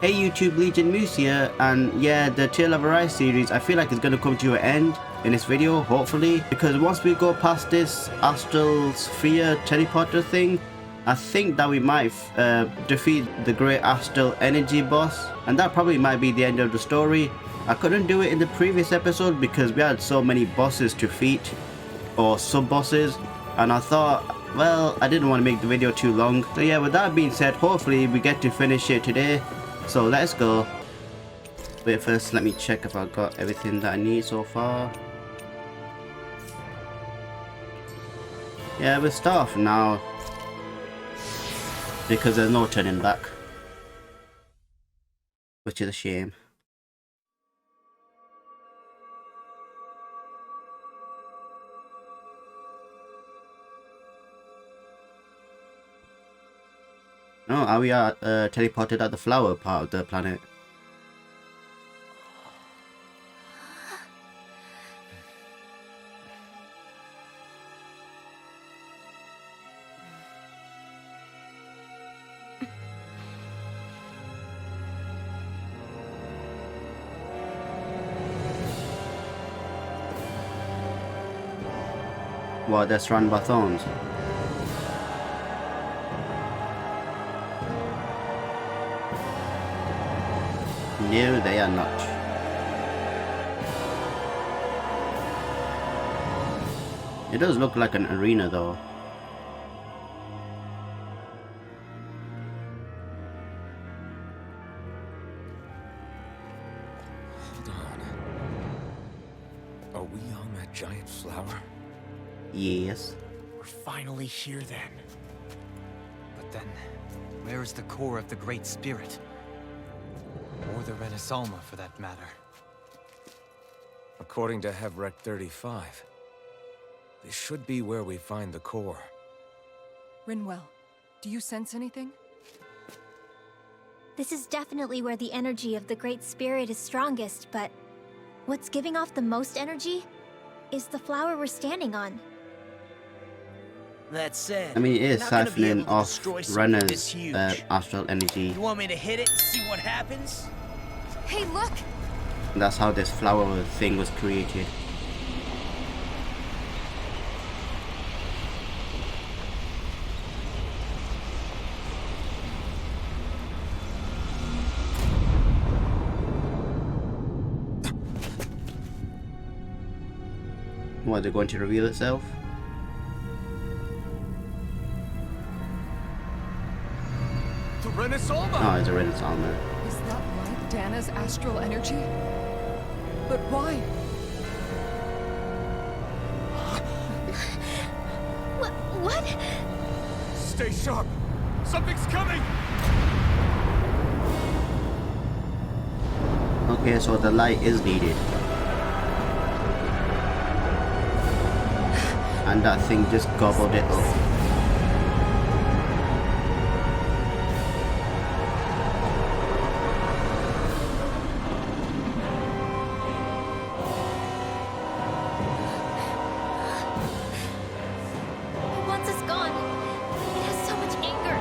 Hey YouTube, LegionxMoose here, and yeah, the Tale of Arise series I feel like is going to come to an end in this video, hopefully, because once we go past this astral sphere teleporter thing, I think that we might defeat the great astral energy boss, and that probably might be the end of the story. I couldn't do it in the previous episode because we had so many bosses to defeat, or sub-bosses, and I thought, well, I didn't want to make the video too long. So yeah, with that being said, hopefully we get to finish it today. So let's go. Wait, first let me check if I've got everything that I need so far. Yeah, we'll start off now, because there's no turning back, which is a shame. No, are we teleported at the flower part of the planet? What, they're surrounded by thorns? No, they are not. It does look like an arena though. Hold on. Are we on that giant flower? Yes. We're finally here then. But then, where is the core of the Great Spirit? Or the Renaissance, for that matter. According to Hevrek 35, this should be where we find the core. Rinwell, do you sense anything? This is definitely where the energy of the Great Spirit is strongest, but what's giving off the most energy is the flower we're standing on. That said, I mean, it is we're not gonna be able siphoning to off destroy something this Renner's huge. astral energy. You want me to hit it and see what happens? Hey, look! That's how this flower thing was created. What, they're going to reveal itself? The Renaissance! Oh, it's a Renaissance. Is that like Dana's astral energy? But why? What? Stay sharp! Something's coming! Okay, so the light is needed. And that thing just gobbled it up. Once it's gone, it has so much anger.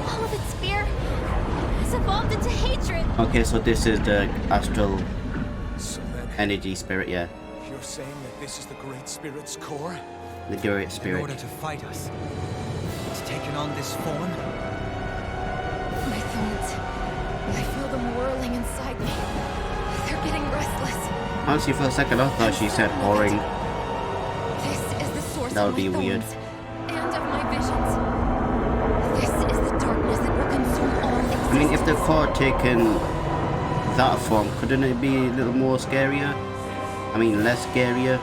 All of its fear has evolved into hatred. Okay, so this is the astral So then, energy spirit, yeah. you're saying that this is the Great Spirit's core? The Great In Spirit. order to fight us, it's taken on this form? My thoughts. I feel them whirling inside me. They're getting restless. Honestly, for a second I thought she said boring. This is the source That would of be my weird. thoughts and of my visions. This is the darkness that will consume all existence. I mean, if the core taken that form, couldn't it be a little more scarier? I mean, less scarier?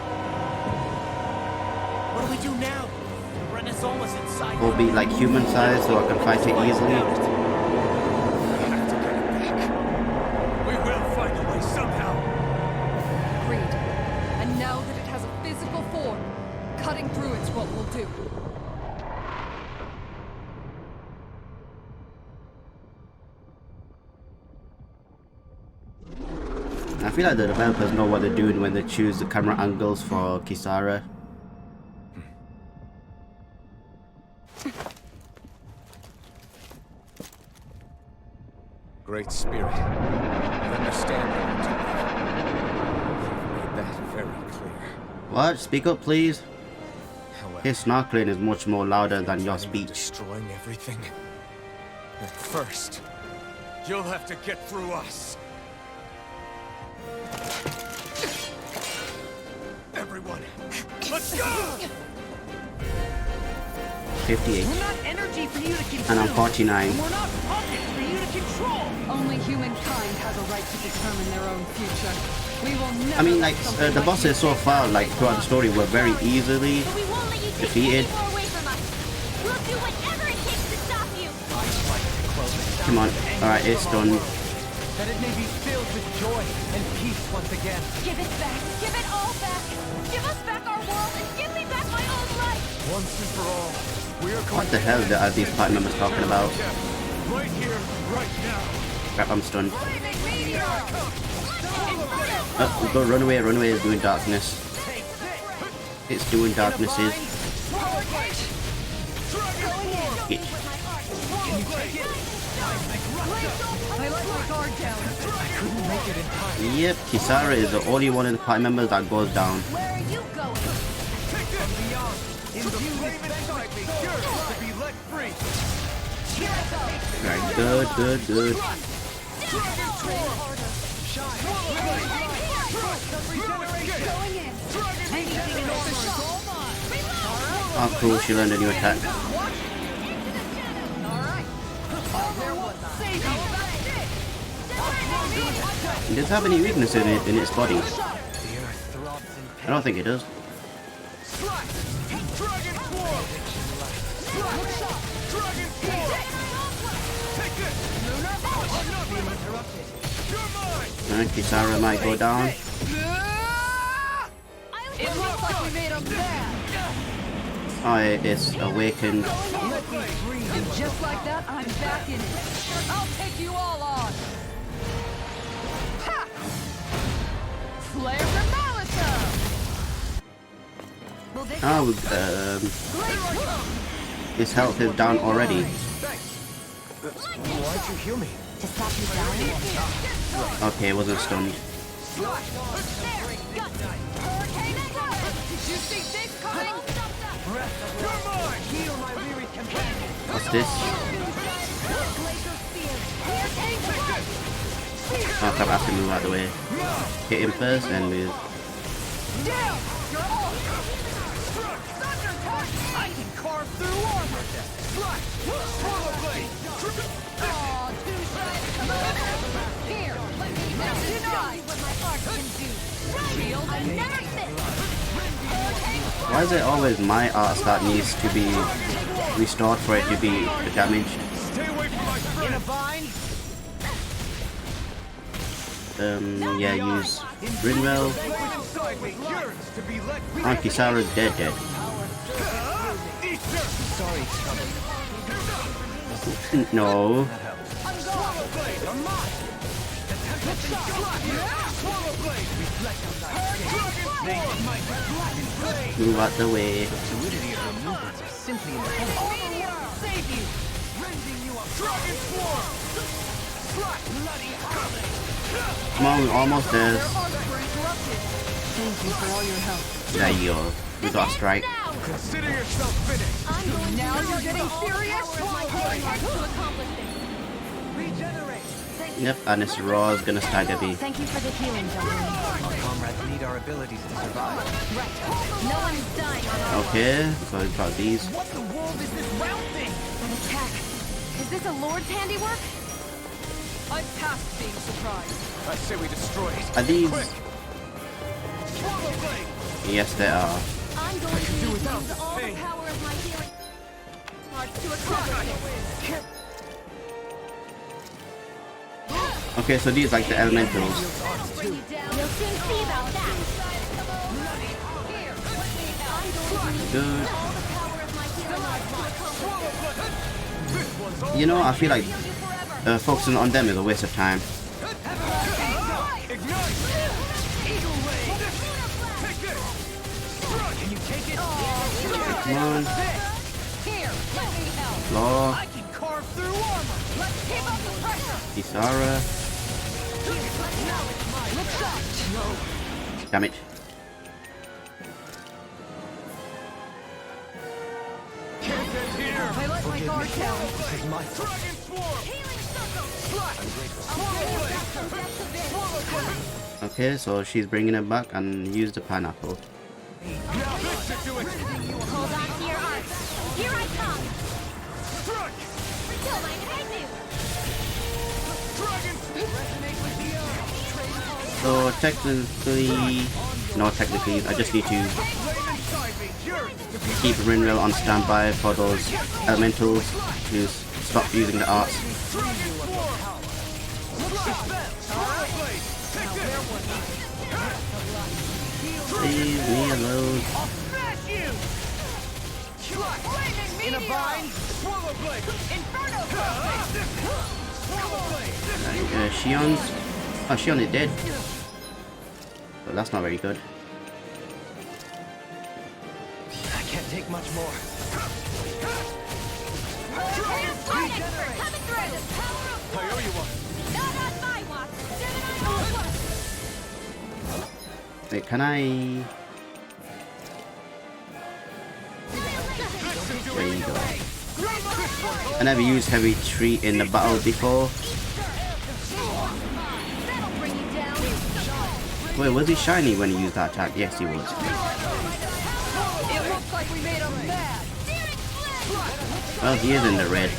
What do we do now? The Renaissance is inside. Or be like human sized so I can fight it easily? We have to get it back. We will find a way somehow. Agreed. And now that it has a physical form, cutting through it's what we'll do. I feel like the developers know what they're doing when they choose the camera angles for Kisara. Great Spirit. I understand you want to live. You've made that very clear. What? Speak up, please. However, His snorkeling is much more louder than your speech. destroying everything. At first, you'll have to get through us. Everyone, let's go! 58. We're not energy for you to consume. And I'm 49. We're not puppets for you to control. Only humankind has a right to determine their own future. We will never I mean, let like, something the bosses so far, like, throughout the story were very easily But we won't let you take defeated. any more away from us. We'll do whatever it takes to stop you. Come on. Alright, it's done. That it may be filled with joy and peace once again. Give it back. Give it all back. Give us back our world and give me back my own life. Once and for all, we are going What the hell are these party members talking about? right here, right now. Crap, I'm stunned. Flaming meteor. Oh, go, run away, it's doing darkness. It's doing darknesses. It. I let my guard down. Couldn't make it in time. Yep, Kisara is the only one of the party members that goes down. Where are you going? In the flame inside me, yours to be let free. Right, good. Oh, cool, she learned a new attack. Does it have any weaknesses in its body? The earth throbs in I pain. don't think it does. Kisara might go down. It looks like we made them mad. Oh, it's awakened. Let me breathe. And just like that, I'm back in it. I'll take you all on. Ha! Flare the Malisa! Oh, his health is down already. Why'd you heal me? To stop you dying? Okay, wasn't stunned. Did you see this coming? Heal my weary companion. What's this? Oh crap, I have to move out of the way. Hit him first and move. Down! You're all I can carve through armor. Aw, too shy to come over. Here, let me now deny what my art can do. Shield I never sit. Why is it always my arts that needs to be restored for it to be damaged? Stay away from my friend. In a bind. Yeah, use Brinwell. Inside me, yours to be let free. Oh, Kisara's dead. Sorry, trouble. No. Move out the way. Fluidity of your movements are simply incredible. save you. Come on, we're almost there. Thank you for all your help. There you go. We got a strike. Consider yourself finished. I'm going Now to you're use getting all the serious? power of my healing arts to accomplish this. Yep, and this Raw is gonna stagger me. Thank you for the healing, gentlemen. Our comrades need our abilities to survive. Right. No one's dying on our Okay, so we've got these. What the world is this round thing? An attack. Is this a Lord's handiwork? I'm past being surprised. I say we destroy it. Are these? Quick. Swallow blade. Yes, they are. I'm going to use all the power of my healing arts to accomplish this. Okay, so these like the elementals. Bring you down. You'll soon see about that. Here, I'm going to use Good. all the power of my healing arts to accomplish You know, I feel like focusing on them is a waste of time. Come on. Here, let me help. Law. I can carve through armor. Let's keep up the pressure. Isara. Look sharp. Damn it. Can't end here! I let my guard down. Dragon Swarm! Healing circle. Okay, so she's bringing it back and use the pineapple. Now this should do it! Hold on to your arms. Here I come. Strike! Till my menu. Dragon So technically, not technically, I just need to keep Rinril on standby for those elementals to stop using the arts. Leave me alone. In a bind. Swallow Blade! Inferno. Shionne's... Oh, Shionne is dead. But that's not very good. I can't take much more. Coming through. I owe you one! Not on my watch. Wait, can I... There you go. I never used heavy treat in the battle before. That'll bring you down. Wait, was he shiny when he used that attack? Yes, he was. It looks like we made him mad. Well, he is in the red.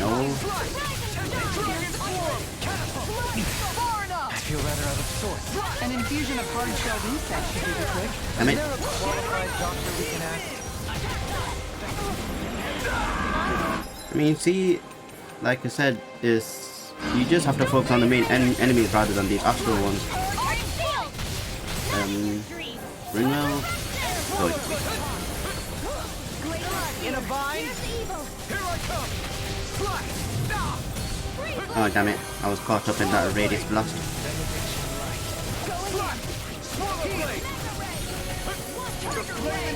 No. Far enough. I feel rather out of sorts. An infusion of hard-shelled insects should do the trick. Damn it. Qualified doctor we can ask. I mean, see, like I said, is you just have to focus on the main enemies rather than these astral ones. Rinril. Good. In a bind. Oh, damn it. I was caught up in that radius blast.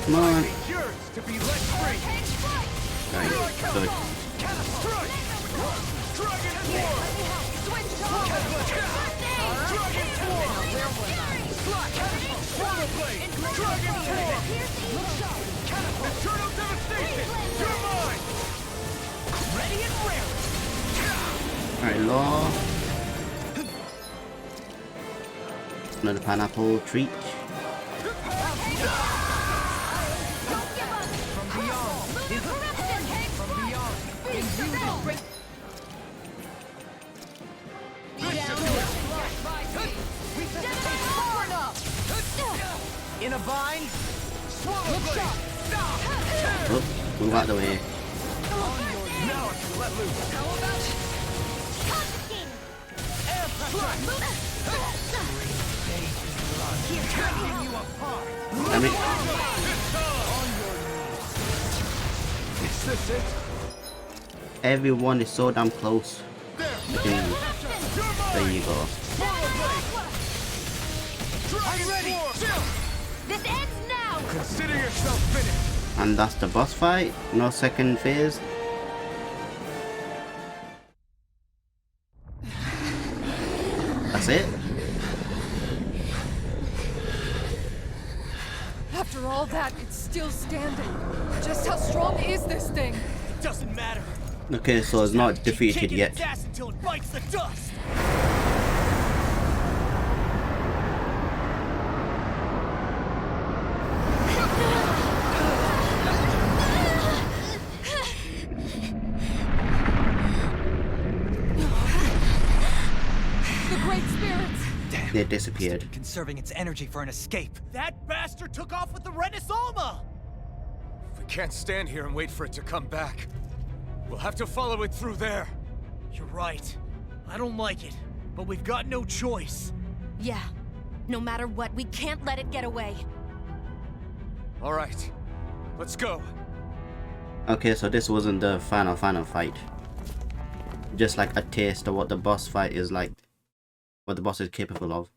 Come on. Yours to be let free! Right, good. Dragon Swarm! Dragon Swarm! Swallow Blade! Dragon Swarm! Eternal Devastation! You're mine! Ready and raring. Alright, law. Another pineapple treat. In a bind. Swallow Blade! Oh, move out the way. Now I can let loose! Tearing you apart! Damn it. Is this it? Everyone is so damn close. There you go. I'm ready! This ends now. Consider yourself finished! And that's the boss fight. No second phase. That's it. After all that, it's still standing. Just how strong is this thing? It doesn't matter. Okay, so it's not defeated Kicking yet. its ass until it bites the dust. The Great Spirits! They disappeared. Conserving its energy for an escape. That bastard took off with the Renaissance! We can't stand here and wait for it to come back. We'll have to follow it through there. You're right. I don't like it, but we've got no choice. Yeah. No matter what, we can't let it get away. All right, let's go. Okay, so this wasn't the final fight. Just like a taste of what the boss fight is like. What the boss is capable of.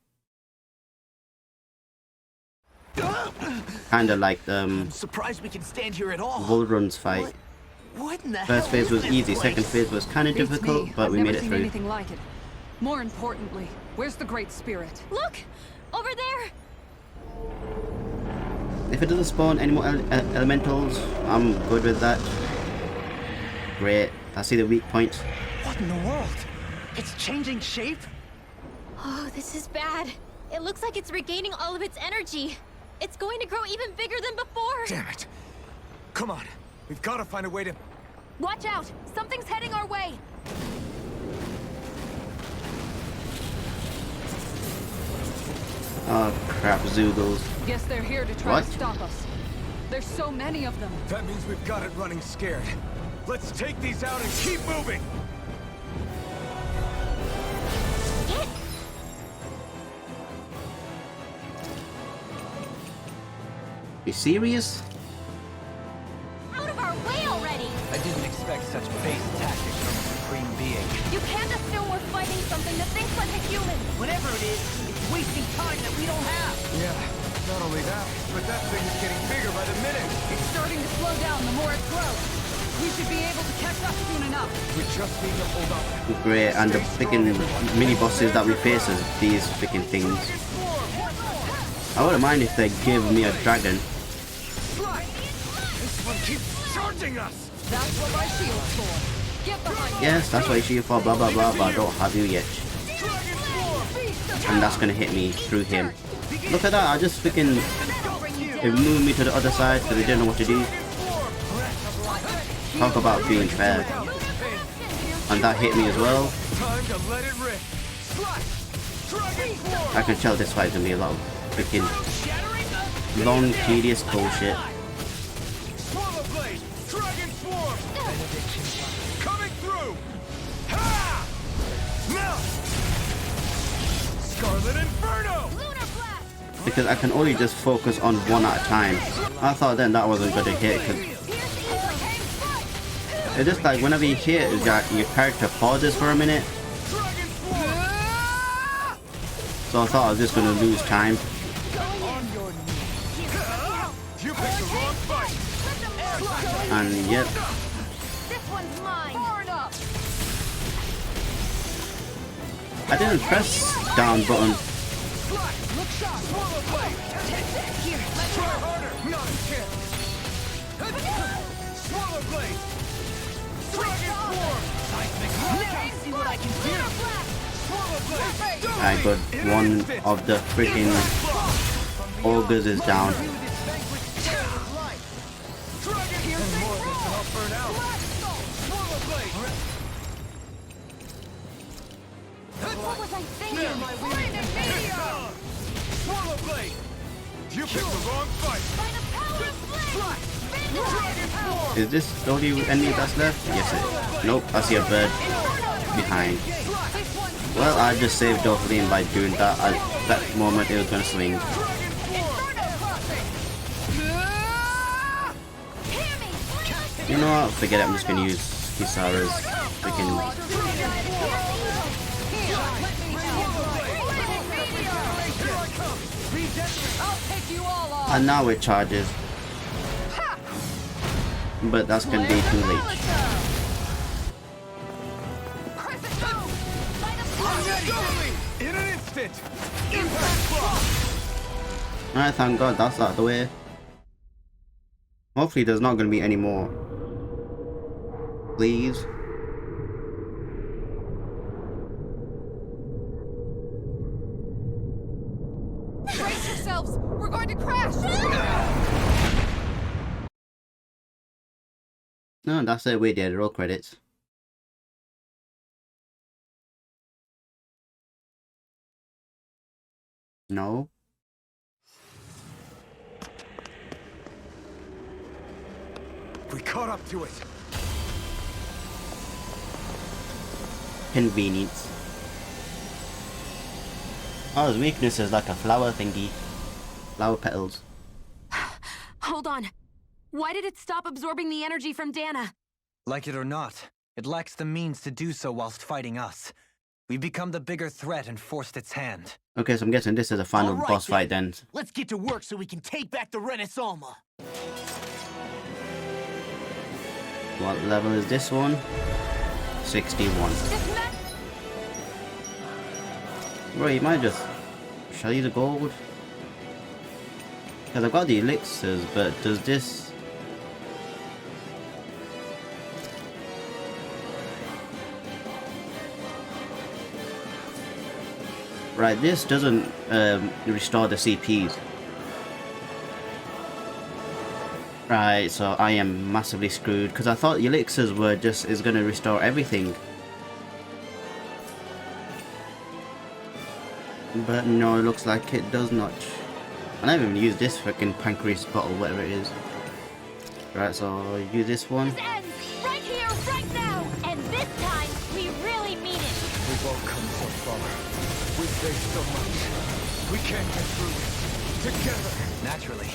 Kinda like I'm surprised we can stand here at all. VOHLRON's fight. What in the First hell phase is was this easy, place? second phase was kind of Beats difficult, me. but I've we never made it seen through. anything like it. More importantly, where's the Great Spirit? Look! Over there! If it doesn't spawn any more elementals, I'm good with that. Great. I see the weak points. What in the world? It's changing shape? Oh, this is bad. It looks like it's regaining all of its energy. It's going to grow even bigger than before. Damn it. Come on. We've got to find a way to... Watch out! Something's heading our way! Oh crap, Zoogles. Guess they're here to try What? to stop us. There's so many of them. That means we've got it running scared. Let's take these out and keep moving! Get! You serious? Out of our way already! I didn't expect such base tactics from a supreme being. You can't assume we're fighting something that thinks like a human! Whatever it is, it's wasting time that we don't have. Yeah, not only that, but that thing is getting bigger by the minute. It's starting to slow down the more it grows. We should be able to catch up soon enough. We just need to hold up. Great, and the freaking mini bosses that we face is these freaking things. I wouldn't mind if they give me a dragon. This one keeps charging us! That's what my shield's for. Get behind me. Yes, that's what you for, blah blah blah, but I don't have you yet. And that's gonna hit me through him. Look at that, I just freaking... It moved me to the other side because they didn't know what to do. Talk about being fair. And that hit me as well. Time to let it rip. Dragon form! I can tell this fight's gonna be a lot of freaking long, tedious bullshit. Swallow blade! Dragon form! Coming through! Ha! Now! Scarlet Inferno! Because I can only just focus on one at a time. I thought then that wasn't gonna hit because it's just like whenever you hit, your character pauses for a minute. So I thought I was just gonna lose time. You picked the wrong fight! And yep, This one's mine! Far enough. I didn't press down button. Look sharp. Swallow blade! Here, let Try harder! Not a chance! Swallow blade! Dragon form! Now see what I can do. Swallow blade! I got one of the freaking ogres is down. What was I thinking? Swallow blade! You picked the wrong fight! By the power of flame! Dragon form! Is this the only enemy that's left? Yes it is. Nope, I see a bird behind. Well, I just saved VOHLRON by doing that. At that moment it was gonna swing. You know what? Forget it, I'm just gonna use Kisara's freaking... I'll take you all off. And now it charges. But that's gonna be too late. In an instant! Impact block! Alright, thank God that's out of the way. Hopefully there's not gonna be any more. Please. Brace yourselves. We're going to crash. No, that's it, we did. Roll credits. No. We caught up to it. Convenience. Oh, his weakness is like a flower thingy. Flower petals. Hold on. Why did it stop absorbing the energy from Dana? Like it or not, it lacks the means to do so whilst fighting us. We've become the bigger threat and forced its hand. Okay, so I'm guessing this is the final Alright boss fight then. Let's get to work so we can take back the Renaissance. What level is this one? 61. Bro, you might just... Shall I use the gold? Because I've got the elixirs, but does this... Right, this doesn't restore the CPs. Right, so I am massively screwed because I thought the elixirs were just is going to restore everything. But no, it looks like it does not. I never even used this freaking pancreas bottle, whatever it is. Right, so I'll use this one. This ends right here, right now, and this time we really mean it. We've all come so far. We've faced so much. We can't get through this together. Naturally,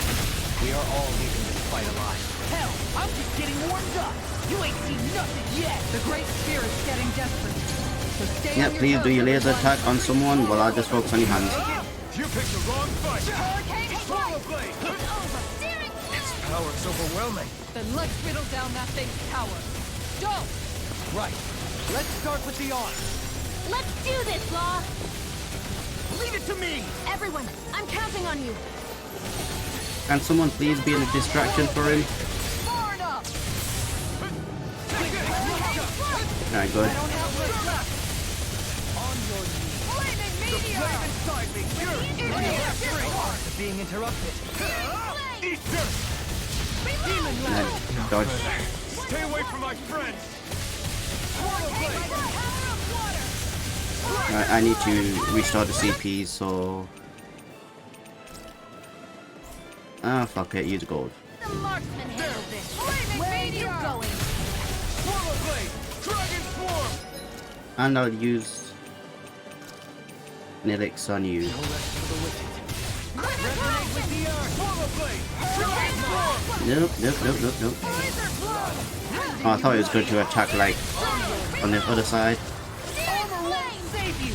we are all leaving this fight alive. Hell, I'm just getting warmed up. You ain't seen nothing yet. The Great Spirit's getting desperate. So stay Yeah, on your please toes, do your laser everyone. attack on someone while I just focus on your hands. You picked the wrong fight. Hurricane Swallow blade. It's over. Steering Its power's overwhelming. Then let's whittle down that thing's power. Go! Right. Let's start with the arm. Let's do this, Law. Leave it to me. Everyone, I'm counting on you. Can someone please be a distraction for him? Far enough! Alright, good. Flaming meteor! Flame inside me. You're being interrupted. Eat this. Alright, dodge. Stay away from my friends. Right, I need to restore the CPs, so... Ah, fuck it, use gold. The marksman handled this. Flaming Where are you meteor! going? Swallow blade. Dragon swarm. And I'll use... an elixir on you. Resonate with the earth. Swallow blade. Dragon swarm. Nope. Oh, I thought it was good to attack, like, on the other side. Armor won't save you.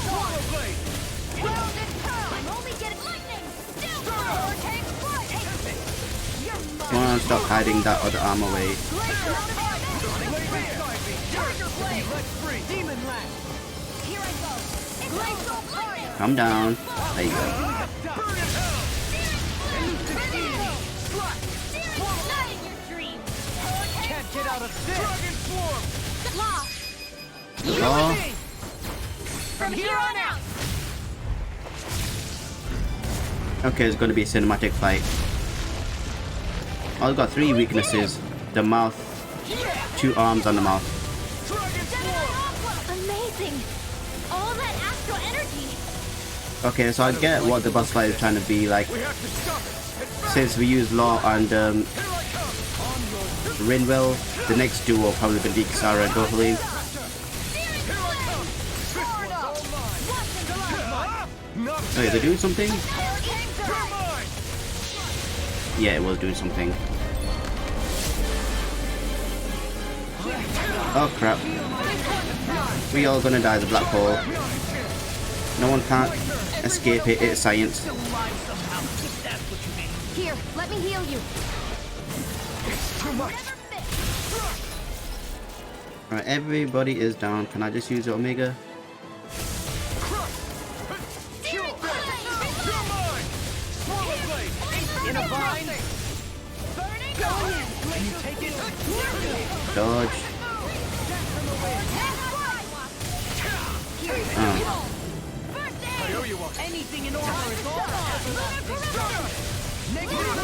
Swallow blade. Ground and pound. I'm only getting lightning. Still hurricane strike. You're mine. Come on, stop hiding that other arm away. Tiger blade. Let free. Demon lash. Here I go. It's glacial fire. Calm down. There you go. Burn in hell. Not in your dreams. Can't get out of this. Dragon swarm. Law. Law. From here on out. Okay, it's going to be a cinematic fight. I've got 3 weaknesses. The mouth, 2 arms on the mouth. Dragon swarm. Amazing. All that astral energy. Okay, so I get what the boss fight is trying to be like. We have to stop it. It's Since we use Law and here I come. Rinwell, the next duo probably going to be Kisara and Dohling. Oh, yeah, they're doing something? Yeah, it was doing something. Oh crap. We all gonna die the black hole. No one can't escape it, it's science. Still alive somehow. If that's what you mean. Here, let me heal you. Too much. Alright, everybody is down. Can I just use the Omega? In a bind. Can you take it? Dodge. Oh. I owe you one. Anything in order is all Negative.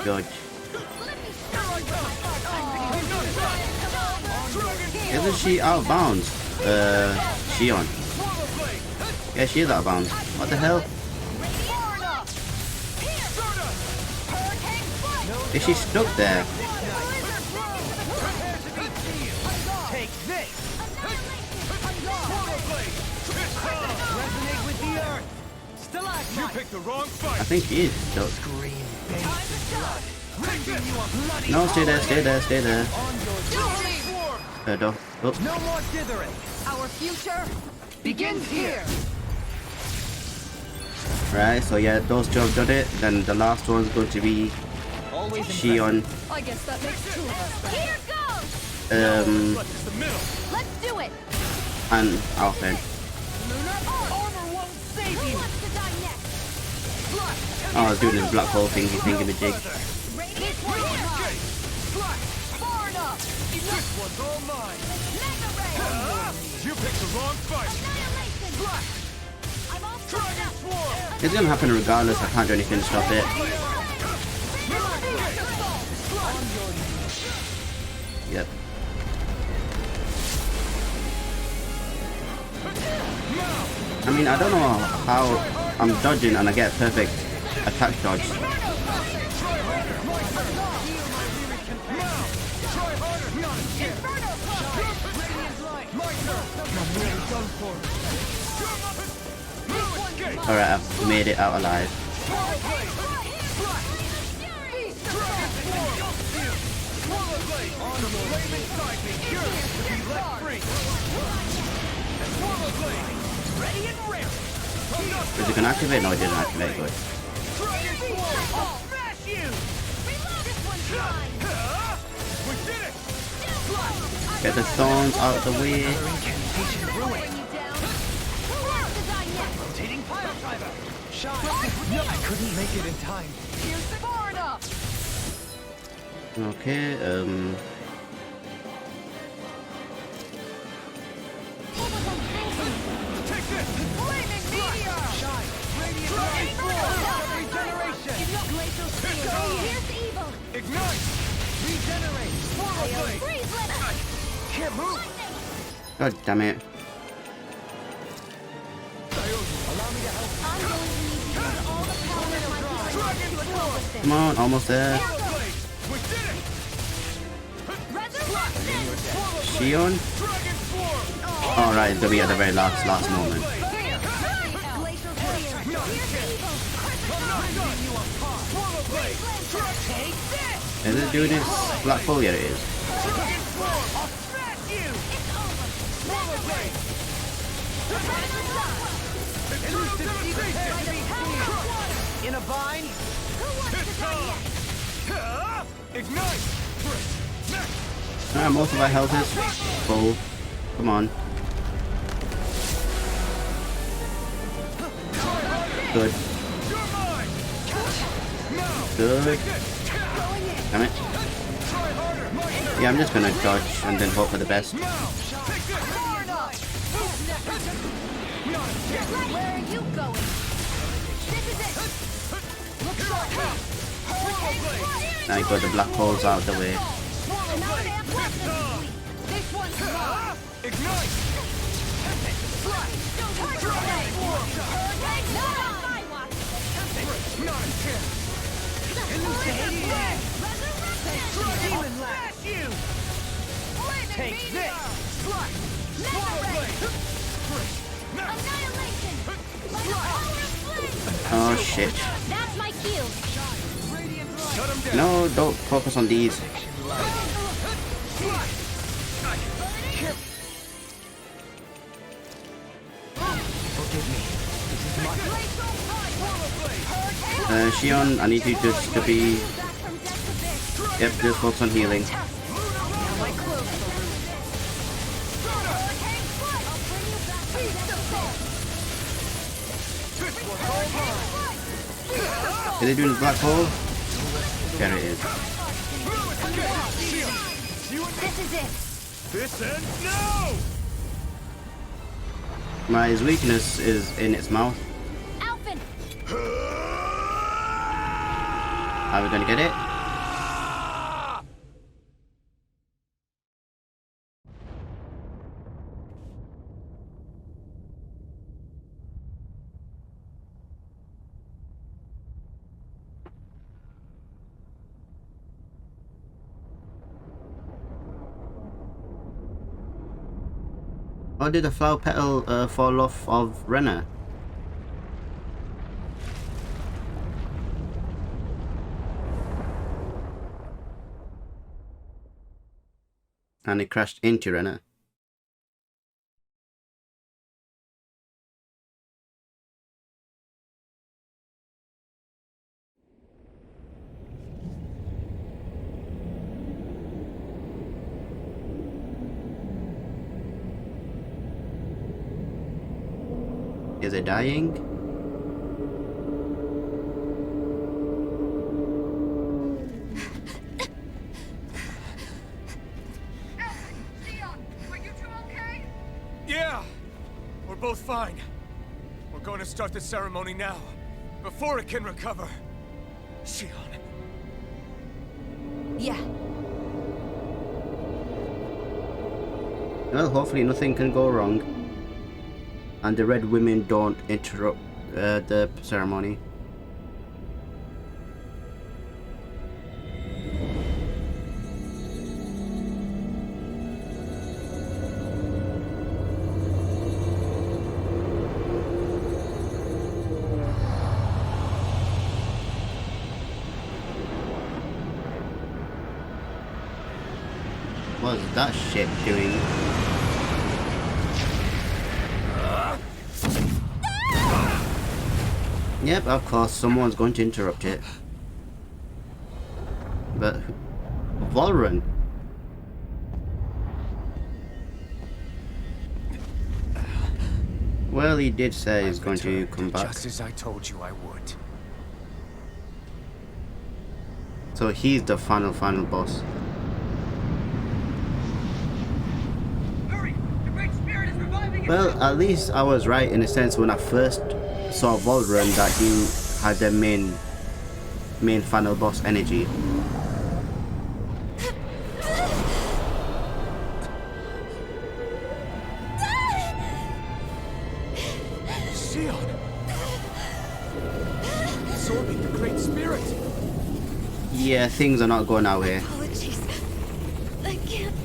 Dodge. Isn't she out of bounds? Shionne. Yeah, she is out of bounds. What the hell? Is she stuck there? Take this. Resonate with the earth. You Stalagmite. picked the wrong fight. I think she is stuck. Making you a bloody No, stay there, stay there, stay there. Swarm. Oh. No more dithering. Our future begins here. Right, so yeah, those two have done it. Then the last one's going to be Shionne, I guess that makes two of us. Here goes! Left is the middle. Let's do it! and Alphen. Armor won't save Who you! wants to die next? Oh, I was doing this black hole thing, he's thinking the jig. This one here! Far enough! This one's all mine. Mega Ray! You picked the wrong fight. Annihilation! I'm all Dragon Swarm. It's gonna happen regardless, I can't do anything to stop it. Yep. I mean, I don't know how I'm dodging and I get perfect attack dodge. Alright, I've made it out alive. Is it gonna activate? No, it didn't activate. Good. Get the thorns out of the way. I couldn't make it in time. Far enough! Okay, Flaming meteor! Here's evil! Ignite. Regenerate! Freeze limit! Can't move. god damn it. I'm going to need to use all the power of my Dragon to accomplish this. Come on, almost there. We did it. Resurrection! Shionne. Dragon Swarm. Alright, it's gonna be at the very last moment. Glacial clear! Here's evil! Swallow Blade. Take this! Is it doing this black hole? Yeah, it is. Dragon Swarm. I'll smash you. It's over! Swallow Blade. Elusive In a bind? Who wants to die next? Ignite. Most of our health is full. Come on. Good. You're mine. Now. Good. Damn it. Try harder. Yeah, I'm just gonna dodge and then hope for the best. Now. Take this. Where are you going? This is it! Look sharp! Now you got the black holes out of the way. This one's mine! Ignite. Don't hurt your leg! Not on my watch! Not a chance. Demon Lash! Smash you. Take this! Swallow Blade. Annihilation! By the power of flame! Oh shit. That's my cue! Shut him down. No, don't focus on these. Shionne, I need you just to be... Yep, just focus on healing. Is it doing the black hole? There it is. This is it! This ends now. My weakness is in its mouth. Alphen! Are we gonna get it? Or did the flower petal fall off of Renner? And it crashed into Renner. Is it dying? Shionne, are you two okay? Yeah! We're both fine. We're going to start the ceremony now, before it can recover. Shionne. Yeah. Well, hopefully nothing can go wrong. And the red women don't interrupt the ceremony. What's that shit doing? Yep, of course, someone's going to interrupt it. But VOHLRON. Well, he did say he's going to come back. Just as I told you I would. So he's the final boss. Hurry! The Great Spirit is reviving Well, at least I was right in a sense when I first saw VOHLRON that he had the main final boss energy. Shionne! Absorbing the Great Spirit! Yeah, things are not going our way. Apologies. I can't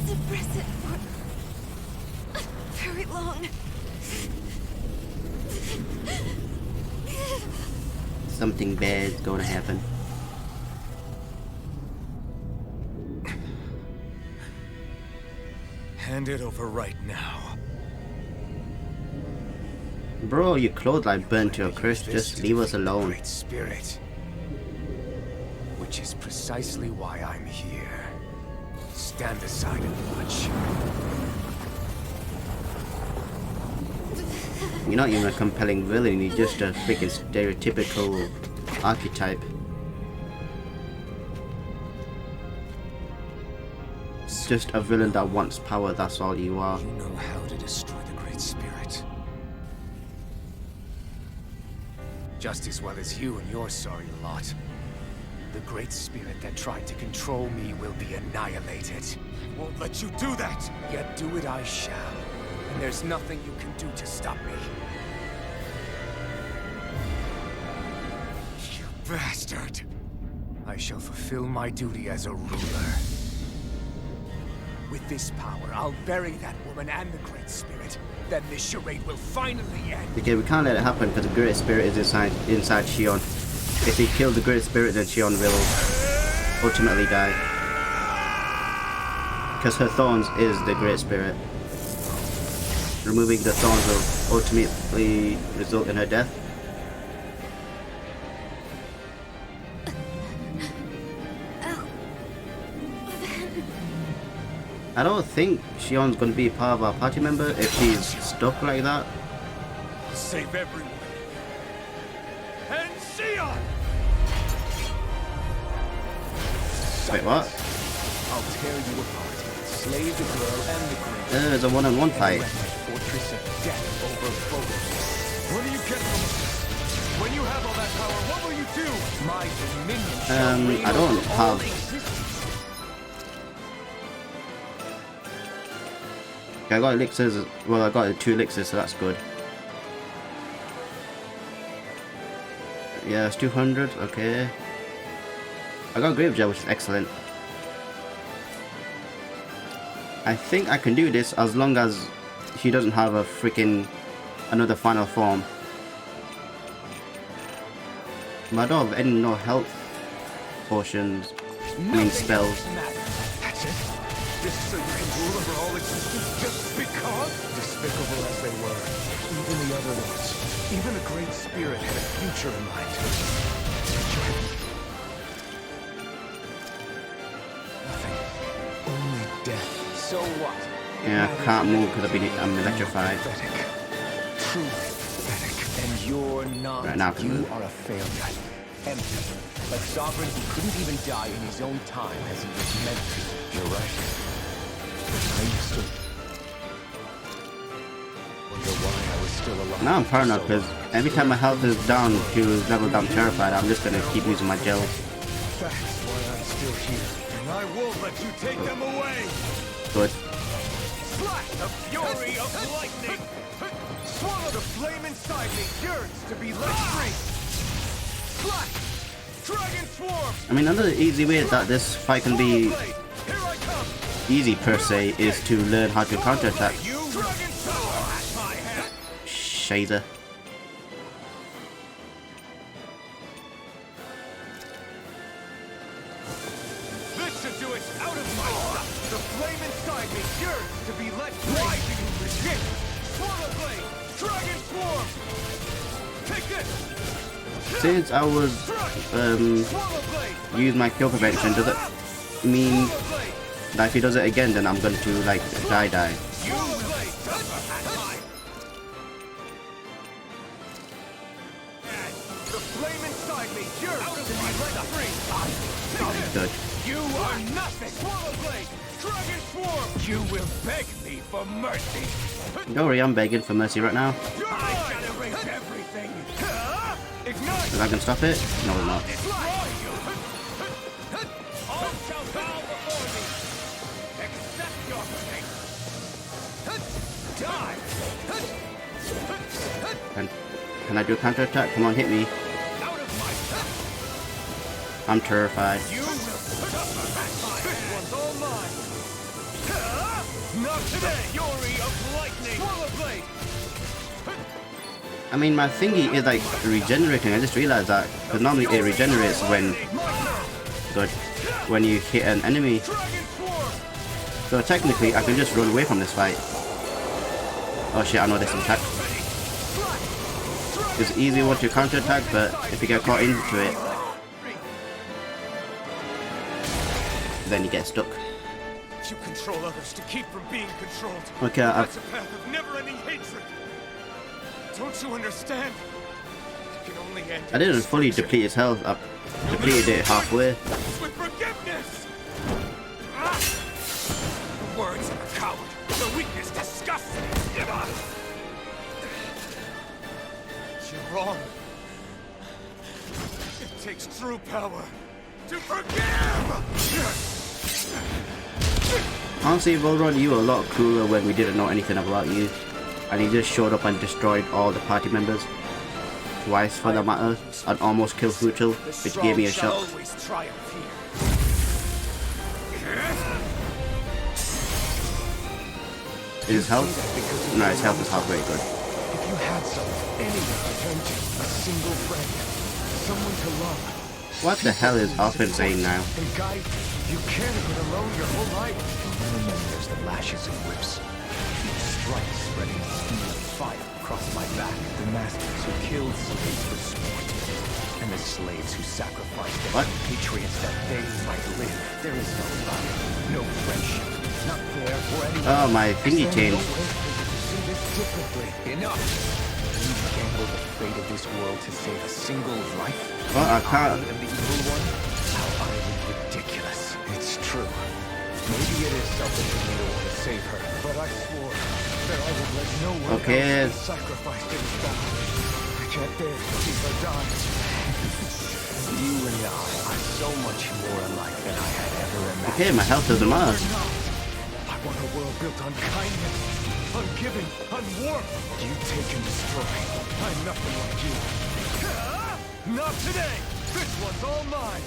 suppress it for very long. Something bad's going to happen. Hand it over right now. Bro, your clothes like burnt to a crisp. Just leave us alone. Great Spirit. Which is precisely why I'm here. Stand aside and watch. You're not even a compelling villain, you're just a freaking stereotypical archetype. Just a villain that wants power, that's all you are. You know how to destroy the Great Spirit. Just as well as you and your sorry lot. The Great Spirit that tried to control me will be annihilated. I won't let you do that! Yet do it I shall. And there's nothing you can do to stop me. You bastard! I shall fulfill my duty as a ruler. With this power, I'll bury that woman and the Great Spirit. Then this charade will finally end. Okay, we can't let it happen because the Great Spirit is inside Shionne. If he kills the Great Spirit, then Shionne will ultimately die. Because her thorns is the Great Spirit. Removing the thorns will ultimately result in her death. I don't think Shionne's going to be part of our party member if she's stuck like that. I'll save everyone. And Shionne! Wait, what? I'll tear you apart. Slay the girl and the great. There's a one-on-one fight. Let my fortress of death overflow. What do you get from it? When you have all that power, what will you do? My dominion shall reign I don't over all have. existence. I got elixirs. Well, I got 2 elixirs, so that's good. Yeah, it's 200. Okay. I got Grave Gel, which is excellent. I think I can do this as long as she doesn't have a freaking another final form. But I don't have no health potions. I mean spells. That's it? Just so you can rule over all existence just because? Despicable as they were, even the other ones, even the Great Spirit had a future in mind. Nothing. Only death. So what? Yeah, I can't move because I'm electrified. Truly not. Right now, I can You move. are a failure. Empty. A sovereign who couldn't even die in his own time as he was meant to. You're right. I used to wonder why I was still alive. Now I'm paranoid so because long. every time my health is down to level I'm terrified, I'm just gonna keep using my gels. That's why I'm still here. And I won't let you take them away! Good. Slash the fury of lightning! Swallow the flame inside me yearns to be let free! Slash! Dragon swarm! I mean, another easy way that this fight can be Here I come! easy per se is to learn how to counterattack. You dragon power at my hand! Shazer. This should do it out of my sight! The flame inside me yearns to be let free! Why do you resist? Swallow blade! Dragon swarm! Take this! Since I was Swallow blade! use my kill prevention, does it mean Swallow blade! that if he does it again, then I'm going to like die? You blade! At mine! The flame inside me yearns out of to be let free! Good. You are nothing! Swallow blade! Dragon swarm! You will beg me for mercy! Don't worry, I'm begging for mercy right now. I shall erase everything! Ignite! If I can stop it? No, I'm not. Destroy you! All shall bow before me! Accept your fate! Die! Can I do a counterattack? Come on, hit me. Out of my sight! I'm terrified. You will suffer at my hand! This one's all mine! Not today! Fury of lightning! Swallow blade! I mean, my thingy is like regenerating. I just realized that because normally it regenerates when when you hit an enemy. Dragon swarm! So technically, I can just run away from this fight. Oh shit! I know this attack. It's easy once you counterattack, but if you get caught into it, then you get stuck. You control others to keep from being controlled. Okay, That's a path of never-ending hatred. Don't you understand? It can only end. I didn't fully deplete his health. I depleted it halfway. With forgiveness. The words of a coward. The weakness disgusts me. You're wrong. It takes true power to forgive. Honestly, VOHLRON, you were a lot cooler when we didn't know anything about you. And you just showed up and destroyed all the party members. Twice for that matter. And almost killed Fuchil, which gave me a shock. Always triumph here. His health? No, his health is halfway good. If you had someone, anyone to turn to, a single friend, someone to love, What the hell is Alfred saying now? and guide, you can't have been alone your whole life. And then there's the lashes and whips. Each strike spreading steel and fire across my back. The masters who killed slaves for sport. And the slaves who sacrificed their What? compatriots that they might live. There is no love, no friendship. Not there for anyone. Oh, my thingy changed. See this differently. Enough! You gamble the fate of this world to save a single life? Well, I can't. am the evil one? How utterly ridiculous. It's true. Maybe it is selfish of me to want to save her, but I swore that I would let no one else be sacrificed in this battle. I can't bear to see her die. You and I are so much more alike than I had ever imagined. Okay, my health doesn't matter. I want a world built on kindness, on giving, on warmth. You take and destroy. I'm nothing like you. Not today! This one's all mine!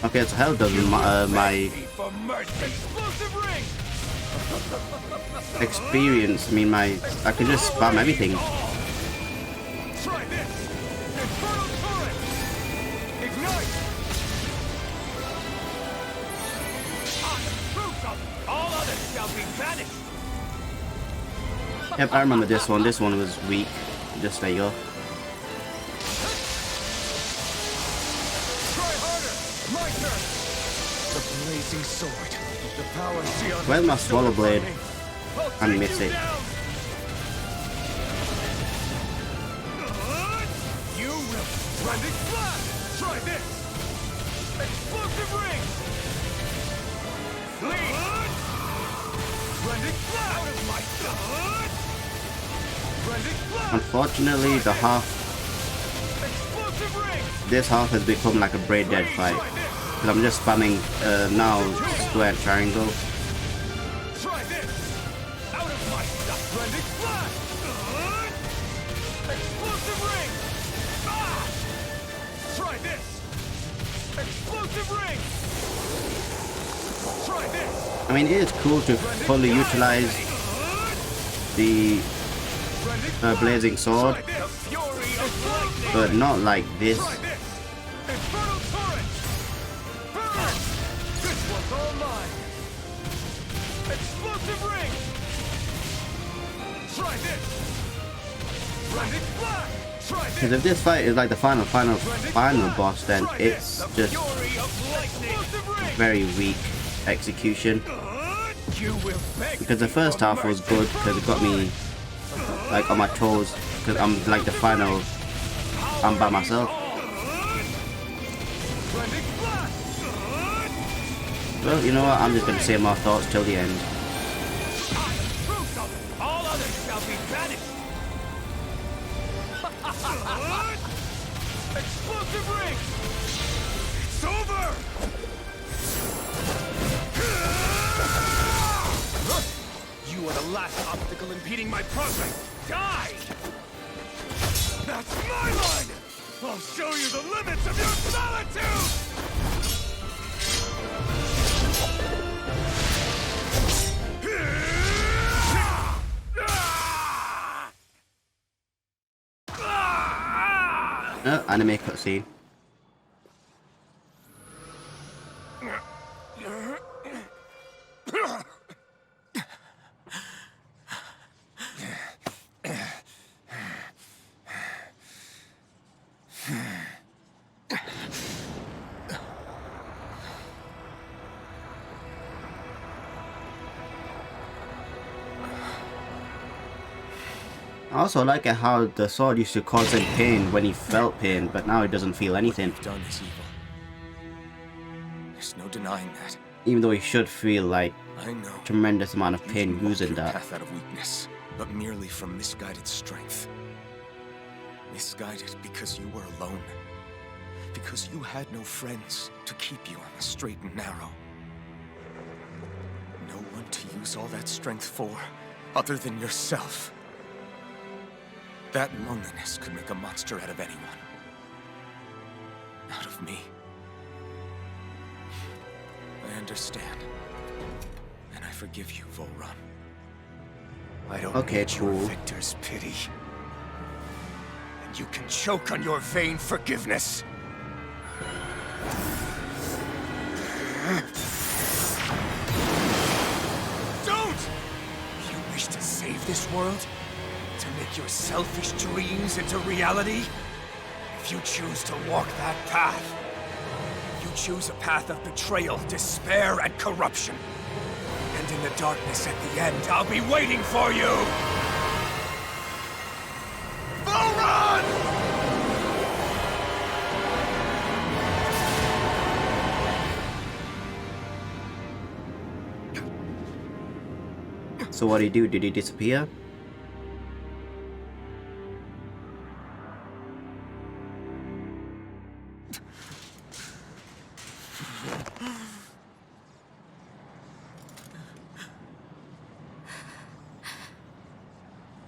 Okay, so health doesn't matter. My For mercy. Explosive ring! experience, I mean I can just spam everything. Try this! Infernal torrent! Ignite! All others shall be banished! Yep, I remember this one. This one was weak. Just there you go. Try harder! My turn! The blazing sword. The power Shionne. Where's my swallow blade? I miss it. You Blending Blast! Try this! Explosive Ring! Flee! Blending Blast! Out of my sight! Blending Blast! Unfortunately, the half, Explosive Ring! this half has become like a brain dead fight. Because I'm just spamming now square triangle. Try this! Out of my sight! Blending Blast! Explosive Ring! Ah! Try this! Explosive Ring! Try this! I mean, it is cool to fully utilize the blazing sword, Try this! Fury of lightning! but not like this. Try this! Infernal Torrent! Burn! This one's all mine! Explosive Ring! Try this! Blending Blast! Try this! Because if this fight is like the final boss, then it's just Fury of lightning! Explosive Ring! very weak execution. You will beg Because the first half was good because it got me like on my toes. Because I'm like the final, I'm by myself. Blending Blast! Well, you know what? I'm just gonna say my thoughts till the end. All others shall be banished! Explosive Ring! It's over! You are the last obstacle impeding my progress! Die! That's my line! I'll show you the limits of your solitude! Anime cutscene. I also like it how the sword used to cause him pain when he felt pain, but now he doesn't feel anything. What you've done is evil. There's no denying that. Even though he should feel like I know. tremendous amount of You pain didn't walk using your that. path out of weakness, but merely from misguided strength. Misguided because you were alone. Because you had no friends to keep you on the straight and narrow. No one to use all that strength for, other than yourself. That loneliness could make a monster out of anyone. Out of me. I understand. And I forgive you, VOHLRON. I don't Okay, need your cool. victor's pity. And you can choke on your vain forgiveness. Don't! You wish to save this world? To make your selfish dreams into reality? If you choose to walk that path, you choose a path of betrayal, despair, and corruption. And in the darkness at the end, I'll be waiting for you! VOHLRON! So what did he do? Did he disappear?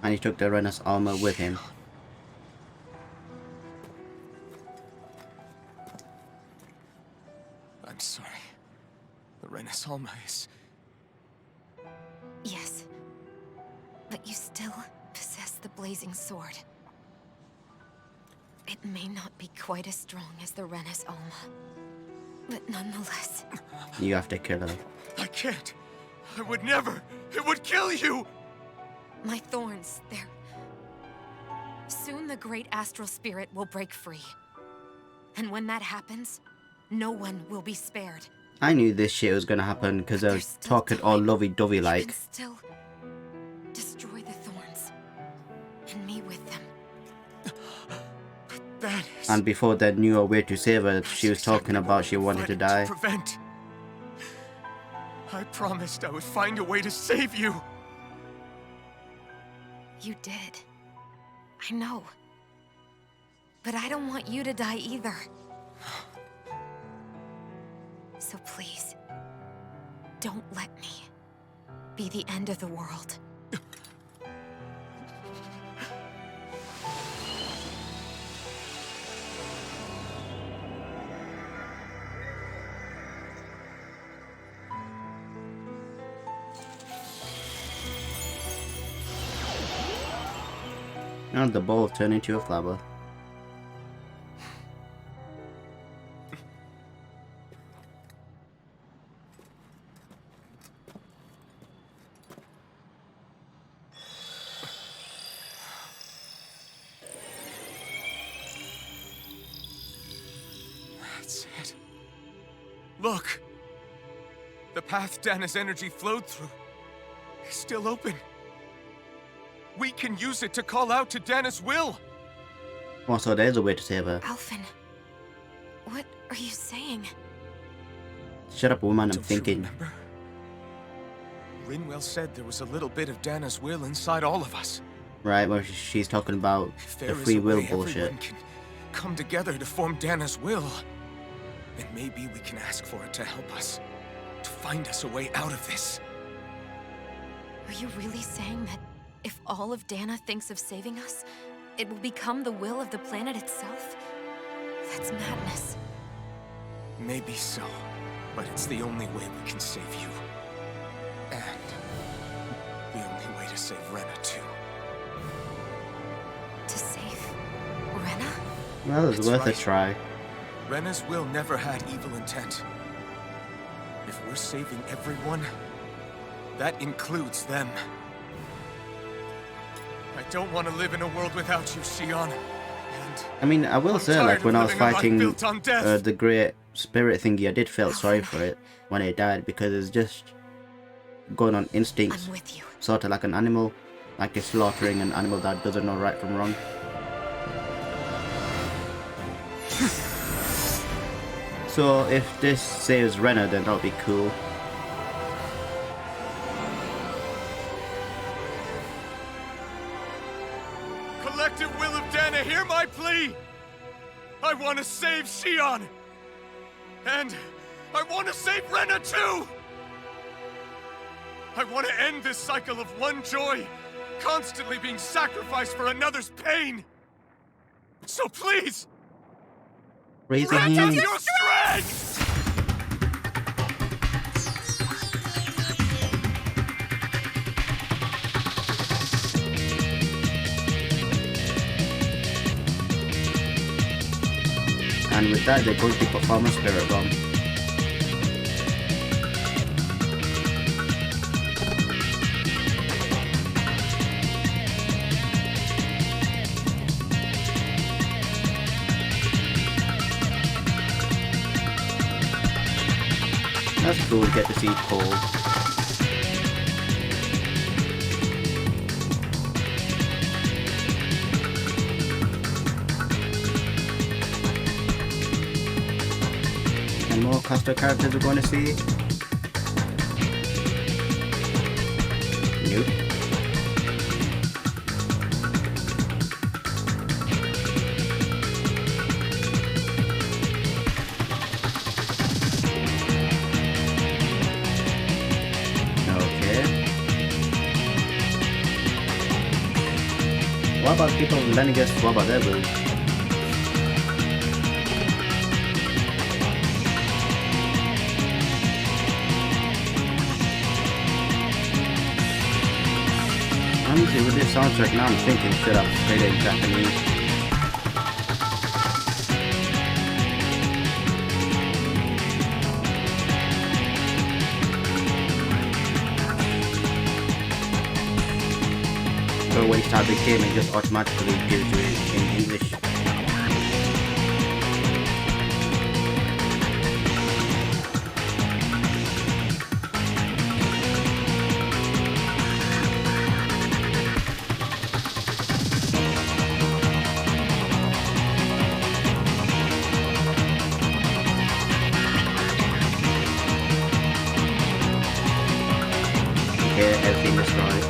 And he took the Renus armor with him. I'm sorry. The Renus Alma is... Yes. But you still possess the blazing sword. It may not be quite as strong as the Renus Alma, but nonetheless... You have to kill her. I can't. I would never. It would kill you! My thorns, they're... Soon the great astral spirit will break free. And when that happens, no one will be spared. I knew this shit was gonna happen because they're There's still talking all time. lovey-dovey You like. can still destroy the thorns, and me with them. That is And before they knew a way to save her, she was talking about she wanted to die. prevent. I promised I would find a way to save you. You did. I know. But I don't want you to die either. So please, don't let me be the end of the world. And the ball turned into a flower. That's it. Look! The path Dana's energy flowed through is still open. We can use it to call out to Dana's will! Oh, so there's a way to save her. Alphen, what are you saying? Shut up, woman, I'm Don't you thinking. remember? Rinwell said there was a little bit of Dana's will inside all of us. Right, well, she's talking about If the there is free a will way bullshit. everyone can come together to form Dana's will, then maybe we can ask for it to help us, to find us a way out of this. Are you really saying that if all of Dana thinks of saving us, it will become the will of the planet itself? That's madness. Maybe so, but it's the only way we can save you. And the only way to save Rena, too. To save Rena? Well, it's That's worth a right. try. Rena's will never had evil intent. If we're saving everyone, that includes them. I don't want to live in a world without you, Shionne. And I mean, I will I'm say, tired like, of when I was living a life fighting built on death. the great spirit thingy, I did feel sorry for it when it died, because it's just going on instincts, I'm with you. sort of like an animal, like it's slaughtering an animal that doesn't know right from wrong. So if this saves Rena, then that'll be cool. Collective will of Dana, hear my plea! I want to save Shionne! And I want to save Rena too! I want to end this cycle of one joy, constantly being sacrificed for another's pain! So please, Raise your grant us hand. your strength! And with that, they're going to perform a spirit bomb. That's cool, get to see Cole. And more custom characters we're going to see. Nope. What about people letting us swap about their rules? Honestly, with this soundtrack now, I'm thinking should have played it in Japanese. So when you start the game, it just automatically gives you it in English. Okay, everything destroyed.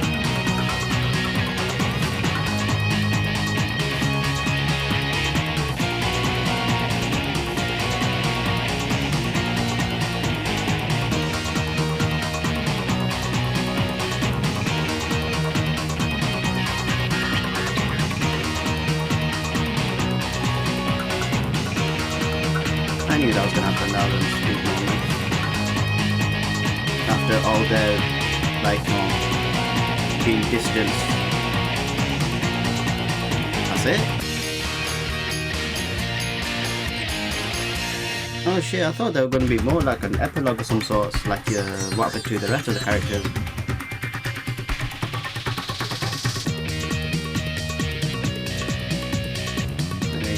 I knew that was gonna happen. That was a sweet moment. After all the, like, you know, being distanced. That's it? Oh shit, I thought there were gonna be more like an epilogue of some sorts, like what happened to the rest of the characters.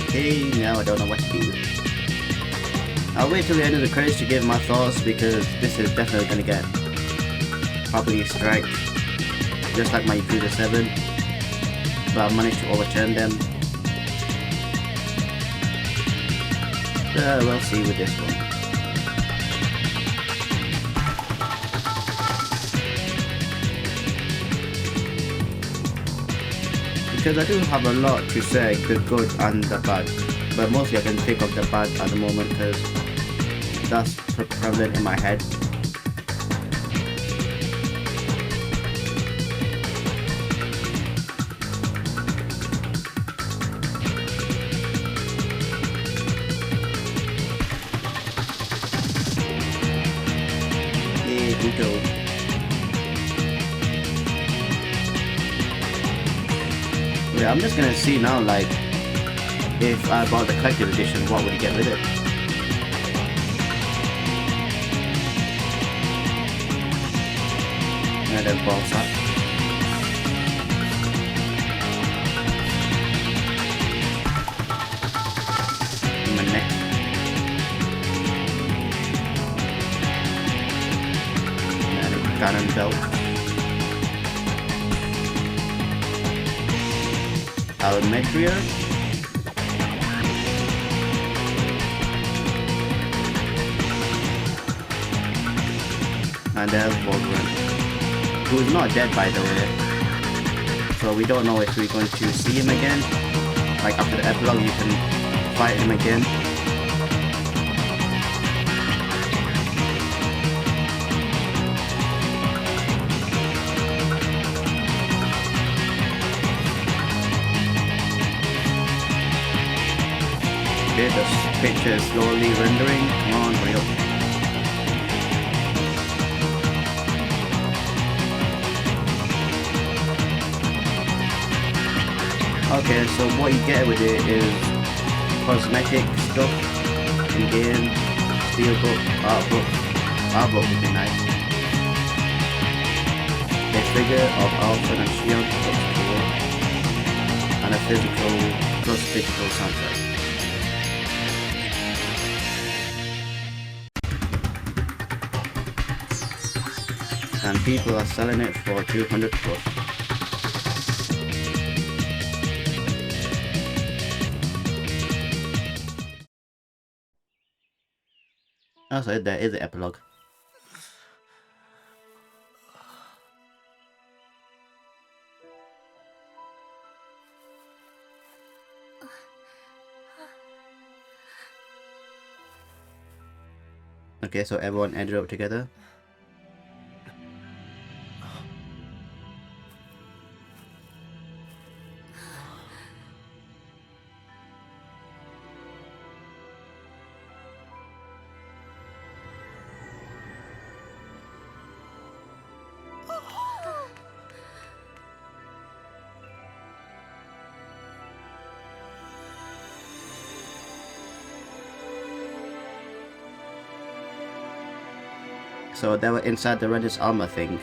Okay, now I don't know what to do. I'll wait till the end of the credits to give my thoughts because this is definitely going to get probably a strike, just like my Yakuza 7, but I managed to overturn them. We'll see with this one. Because I do have a lot to say, the good and the bad, but mostly I can think of the bad at the moment because that's prevalent in my head. Yeah, good go. Yeah, I'm just gonna see now, like, if I bought the collector's edition, what would you get with it? And then balls up. My neck. And a cannon belt. Almetria. And there's VOHLRON, who is not dead by the way, so we don't know if we're going to see him again. Like after the epilogue you can fight him again. Okay, the picture is slowly rendering. Come on, hurry up. Okay, so what you get with it is cosmetic stuff in game, steelbook, artbook. Artbook would be nice. A figure of Alfred and Shionne looks cool, and a physical plus digital soundtrack. And people are selling it for 200 plus. Also, there is an epilogue. Okay, so everyone ended up together. So they were inside the Redis armor thing.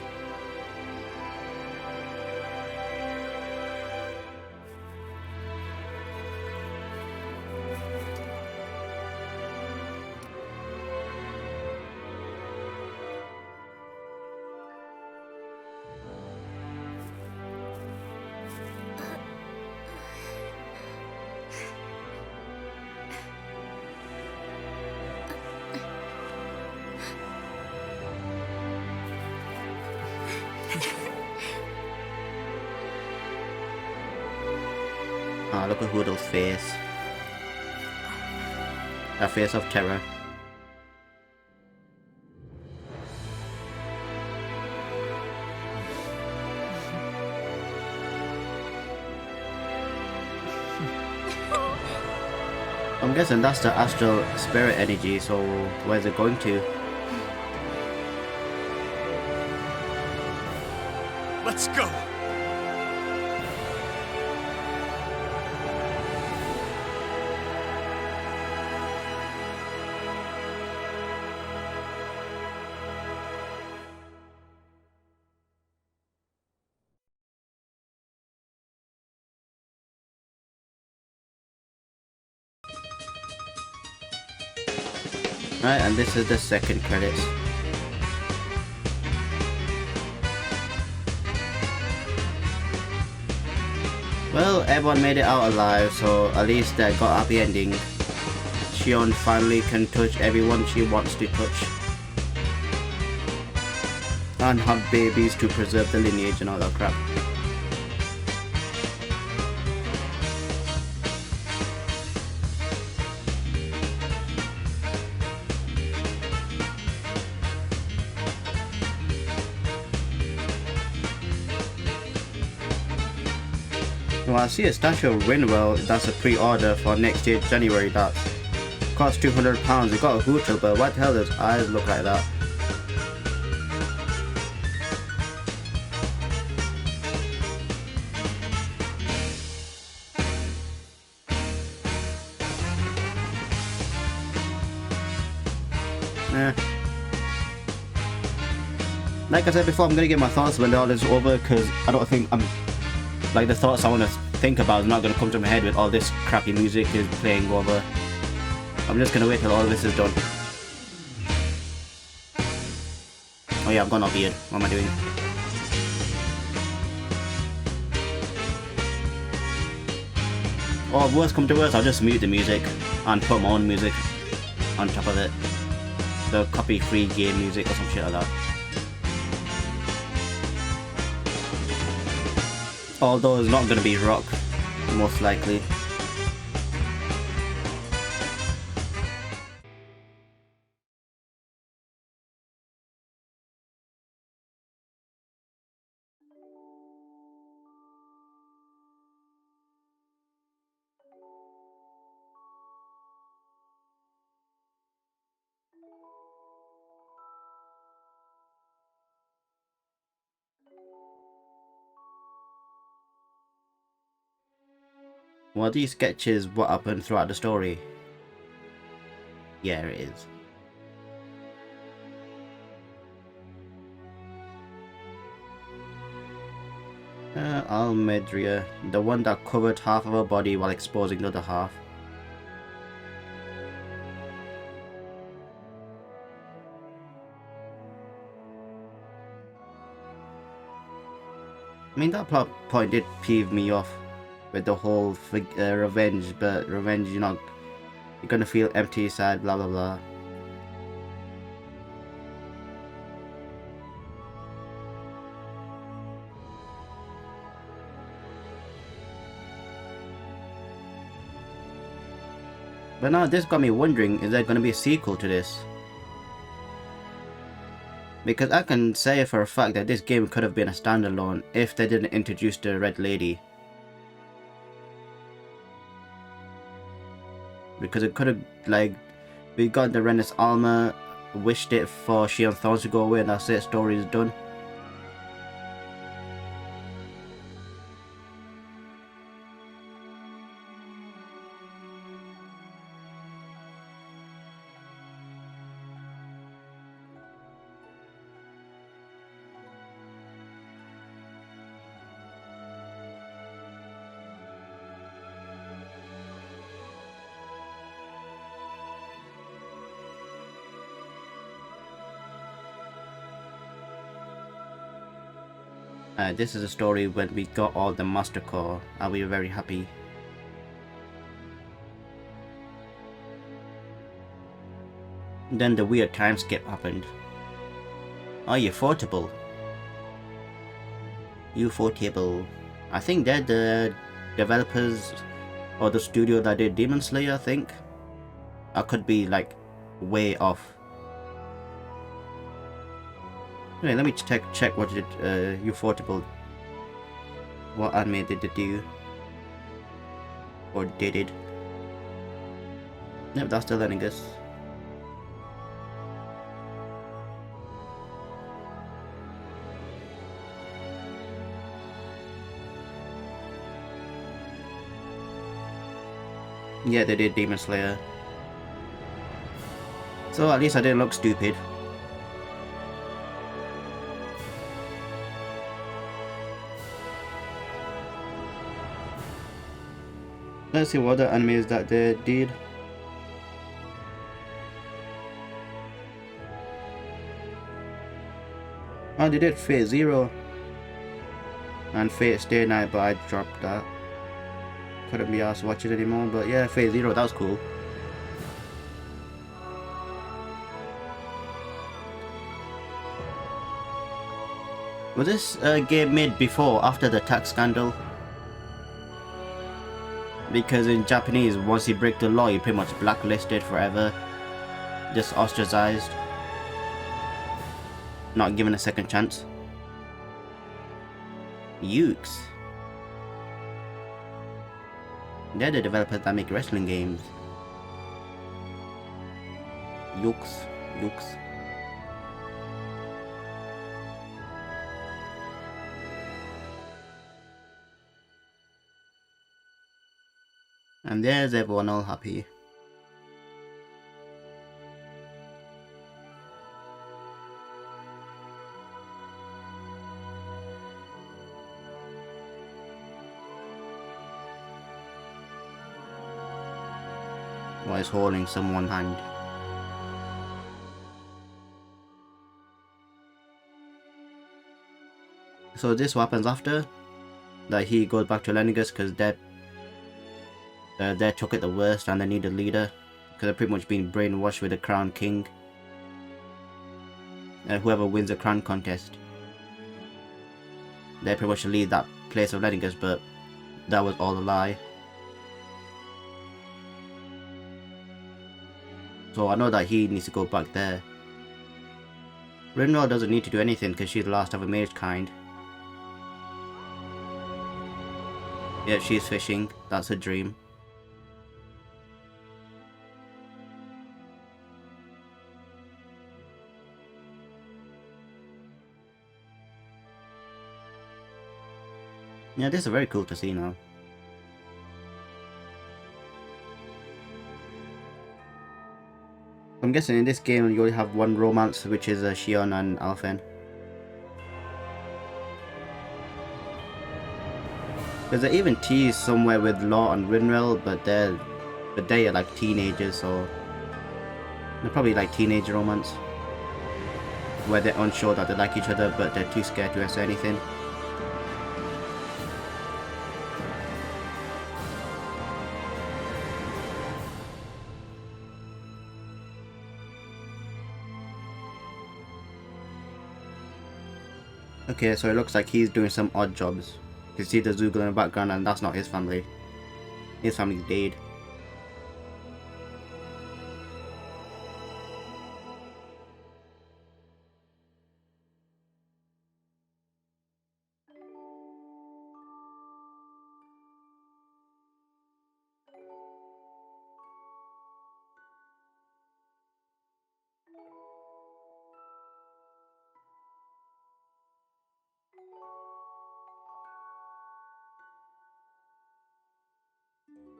Ah, look at Hoodle's face. A face of terror. I'm guessing that's the astral spirit energy, so where's it going to? Let's go! Right, and this is the second credits. Well, everyone made it out alive, so at least they got a happy ending. Shionne finally can touch everyone she wants to touch. And have babies to preserve the lineage and all that crap. Well, I see a statue of Rinwell. That's a pre-order for next year, January. That costs £200. It got a hooter, but what the hell does eyes look like that? Like I said before, I'm gonna get my thoughts when all this is over, because I don't think like the thoughts I want to think about is not going to come to my head with all this crappy music is playing over. I'm just going to wait till all this is done. Oh yeah, I've got no beard. What am I doing? Or worst come to worst, I'll just mute the music and put my own music on top of it. The copy-free game music or some shit like that. Although it's not going to be rock, most likely. Well, these sketches what happened throughout the story? Yeah, it is. Almedria, the one that covered half of her body while exposing the other half. I mean, that plot point did peeve me off with the whole revenge, but revenge, you're gonna feel empty inside, blah blah blah. But now this got me wondering, is there gonna be a sequel to this? Because I can say for a fact that this game could have been a standalone if they didn't introduce the Red Lady. Because it could have, like, we got the Renaissance armor, wished it for Shionne Thorns to go away, and that's it, story is done. This is a story when we got all the Master Core and we were very happy. Then the weird time skip happened. Are you affordable? Ufotable. I think they're the developers or the studio that did Demon Slayer, I think. I could be like way off. Anyway, let me check what did Ufotable, what anime did they do, or did it. Yep, that's still letting us. Yeah, they did Demon Slayer. So at least I didn't look stupid. Let's see what other animes that they did. Oh, they did Fate Zero and Fate Stay Night, but I dropped that. Couldn't be asked to watch it anymore, but yeah, Fate Zero, that was cool. Was this game made before or after the tax scandal? Because in Japanese, once you break the law, you're pretty much blacklisted forever. Just ostracized. Not given a second chance. Ukes. They're the developers that make wrestling games. Ukes. And there's everyone all happy. While he's holding someone's hand. So this what happens after that he goes back to Lennigus because they took it the worst and they need a leader because they're pretty much being brainwashed with the Crown King. Whoever wins the crown contest, they pretty much lead that place of Lennigus, but that was all a lie. So I know that he needs to go back there. Rinwell doesn't need to do anything because she's the last of her mage kind. Yeah, she's fishing. That's her dream. Yeah, this is very cool to see now. I'm guessing in this game you only have one romance, which is Shionne and Alphen. Because they even tease somewhere with Law and Rinwell, but they are like teenagers, so they're probably like teenage romance, where they're unsure that they like each other, but they're too scared to say anything. Okay, so it looks like he's doing some odd jobs. You can see the Zoogle in the background, and that's not his family. His family's dead.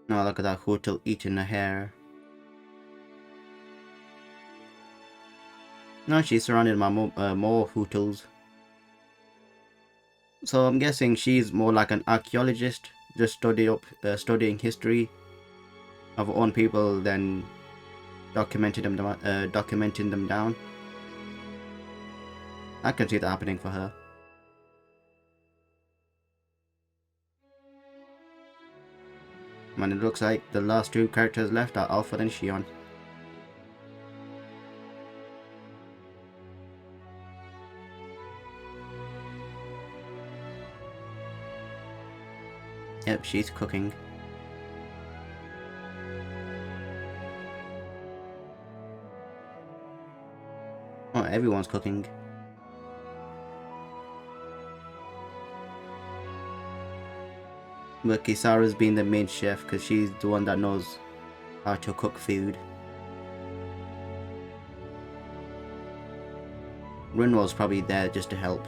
Now look at that hotel eating the hair. Now she's surrounded by more hotels. So I'm guessing she's more like an archaeologist, just studying history of her own people, then documenting them down. I can see that happening for her. And it looks like the last two characters left are Alpha and Shionne. Yep, she's cooking. Oh, everyone's cooking. But Kisara's being the main chef because she's the one that knows how to cook food. Rinwell's probably there just to help.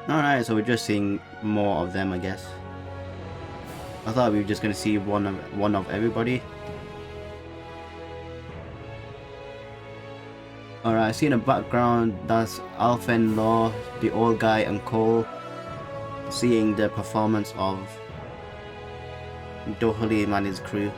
Alright, so we're just seeing more of them, I guess. I thought we were just gonna see one of everybody. Alright, I see in the background that's Alpha and Law, the old guy, and Cole seeing the performance of Dohalim and his crew.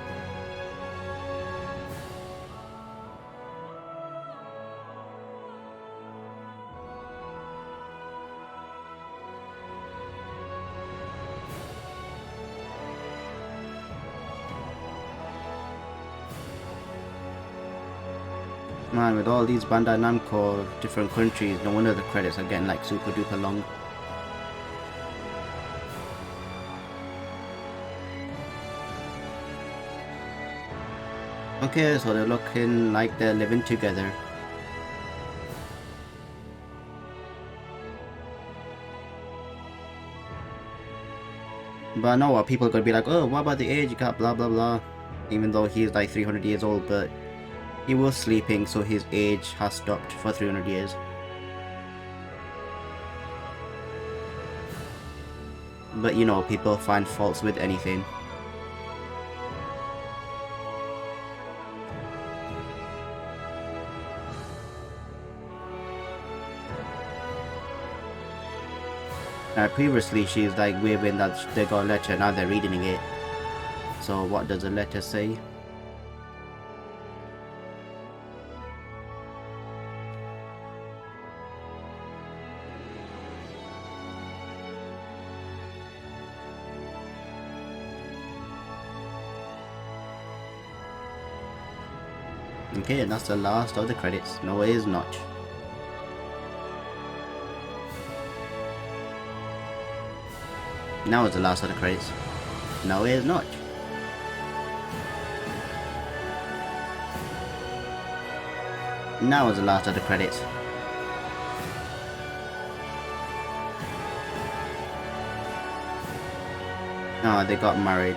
Man, with all these Bandai Namco different countries, no wonder the credits are getting like super duper long. Okay, so they're looking like they're living together. But I know what people are gonna be like, oh, what about the age gap, blah blah blah. Even though he's like 300 years old, but he was sleeping, so his age has stopped for 300 years. But you know, people find faults with anything. Previously she's like waving that they got a letter, now they're reading it. So what does the letter say? Okay, and that's the last of the credits. No, it is not. Now is the last of the credits. No, it is not. Now is the last of the credits. Oh, they got married.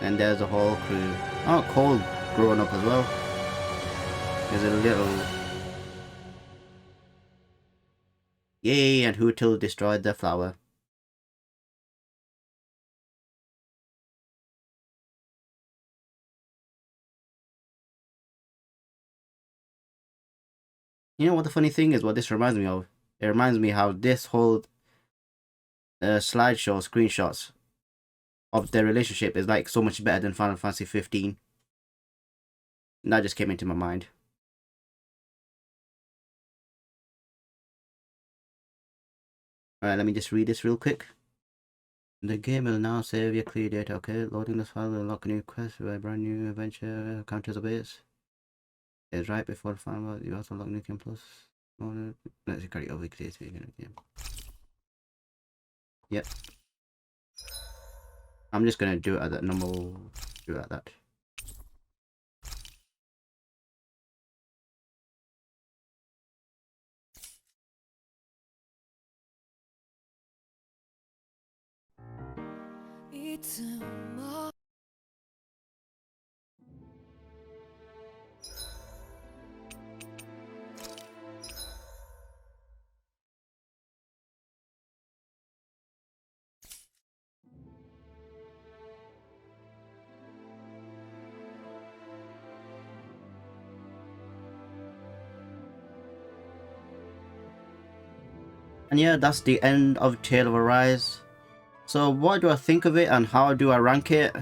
And there's the whole crew. Oh, Cole growing up as well. There's a little... Yay, and Hootil destroyed the flower. You know what the funny thing is, what this reminds me of? It reminds me how this whole slideshow screenshots of their relationship is like so much better than Final Fantasy 15. And that just came into my mind. Alright, let me just read this real quick. The game will now save your clear data, okay? Loading this file will unlock a new quest with a brand new adventure counters of base. It's right before the final, you also unlock new game plus. Let's carry over clear to the game. Yep. I'm just gonna do it at that normal, do it at that. And yeah, that's the end of Tale of Arise. So what do I think of it and how do I rank it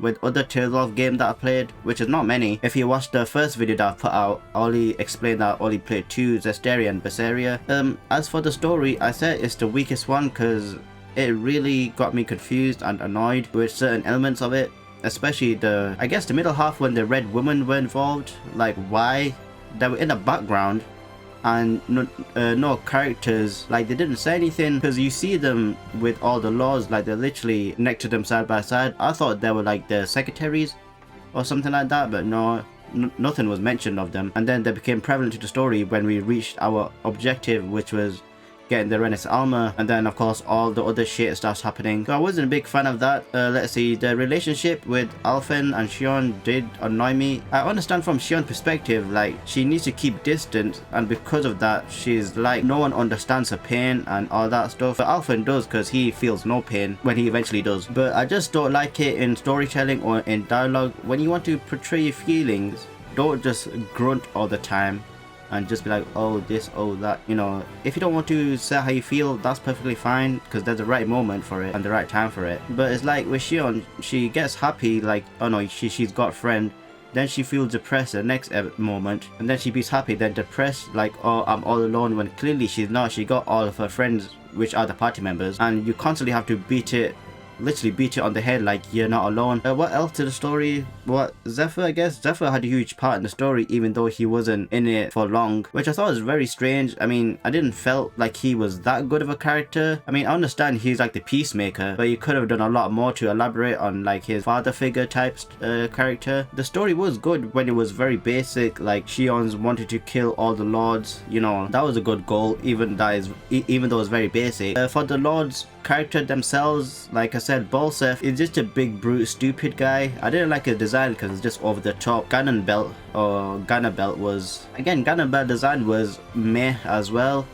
with other Tales of games that I played, which is not many. If you watched the first video that I put out, I only explained that I only played 2, Zesteria and Zesteria. As for the story, I said it's the weakest one because it really got me confused and annoyed with certain elements of it. Especially I guess the middle half when the red women were involved. Like why? They were in the background and no characters, like they didn't say anything because you see them with all the lords, like they're literally next to them side by side. I thought they were like the secretaries or something like that, but no, nothing was mentioned of them. And then they became prevalent to the story when we reached our objective, which was getting the Renaissance armor, and then of course all the other shit starts happening. So I wasn't a big fan of that. Let's see, the relationship with Alphen and Shionne did annoy me. I understand from Shionne's perspective, like she needs to keep distance, and because of that she's like no one understands her pain and all that stuff. But Alphen does because he feels no pain when he eventually does. But I just don't like it in storytelling or in dialogue. When you want to portray your feelings, don't just grunt all the time and just be like, oh this, oh that, you know. If you don't want to say how you feel, that's perfectly fine, because there's the right moment for it and the right time for it. But it's like with Shionne, she gets happy, like, oh no, she's got a friend, then she feels depressed the next moment, and then she feels happy, then depressed, like, oh I'm all alone, when clearly she's not. She got all of her friends, which are the party members, and you constantly have to literally beat it on the head like you're not alone. What else to the story? What, Zephyr? I guess Zephyr had a huge part in the story even though he wasn't in it for long, which I thought was very strange. I mean, I didn't felt like he was that good of a character. I mean, I understand he's like the peacemaker, but you could have done a lot more to elaborate on like his father figure type character. The story was good when it was very basic, like Shionne's wanted to kill all the lords, you know, that was a good goal, even though it's very basic. For the lords character themselves, like I said, Bolsef is just a big brute stupid guy. I didn't like his design because it's just over the top. Ganon belt was, again, Ganon belt design was meh as well.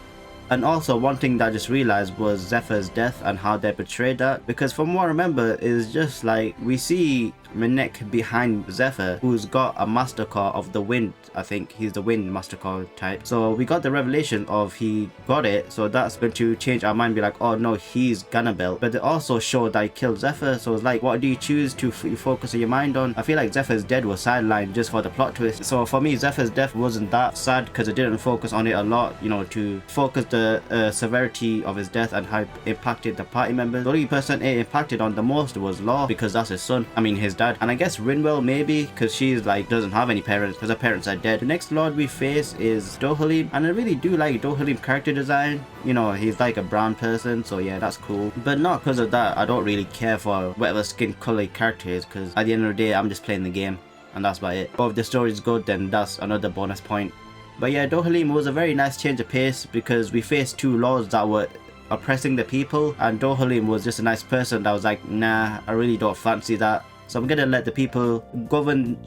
And also one thing that I just realized was Zephyr's death and how they portrayed that, because from what I remember is just like we see Minek behind Zephyr, who's got a master car of the wind. I think he's the wind master car type. So we got the revelation of he got it, so that's going to change our mind, be like, oh no, he's Ganabel. But they also showed that he killed Zephyr, so it's like, what do you choose to focus your mind on? I feel like Zephyr's death was sidelined just for the plot twist. So for me, Zephyr's death wasn't that sad because it didn't focus on it a lot, you know, to focus the severity of his death and how it impacted the party members. The only person it impacted on the most was Law, because that's his son, I mean his dad. And I guess Rinwell maybe, because she's like doesn't have any parents because her parents are dead. The next lord we face is Dohalim, and I really do like Dohalim's character design. You know, he's like a brown person, so yeah, that's cool. But not because of that, I don't really care for whatever skin color character is, because at the end of the day I'm just playing the game and that's about it. But if the story is good, then that's another bonus point. But yeah, Dohalim was a very nice change of pace because we faced two lords that were oppressing the people, and Dohalim was just a nice person that was like, nah, I really don't fancy that. So I'm gonna let the people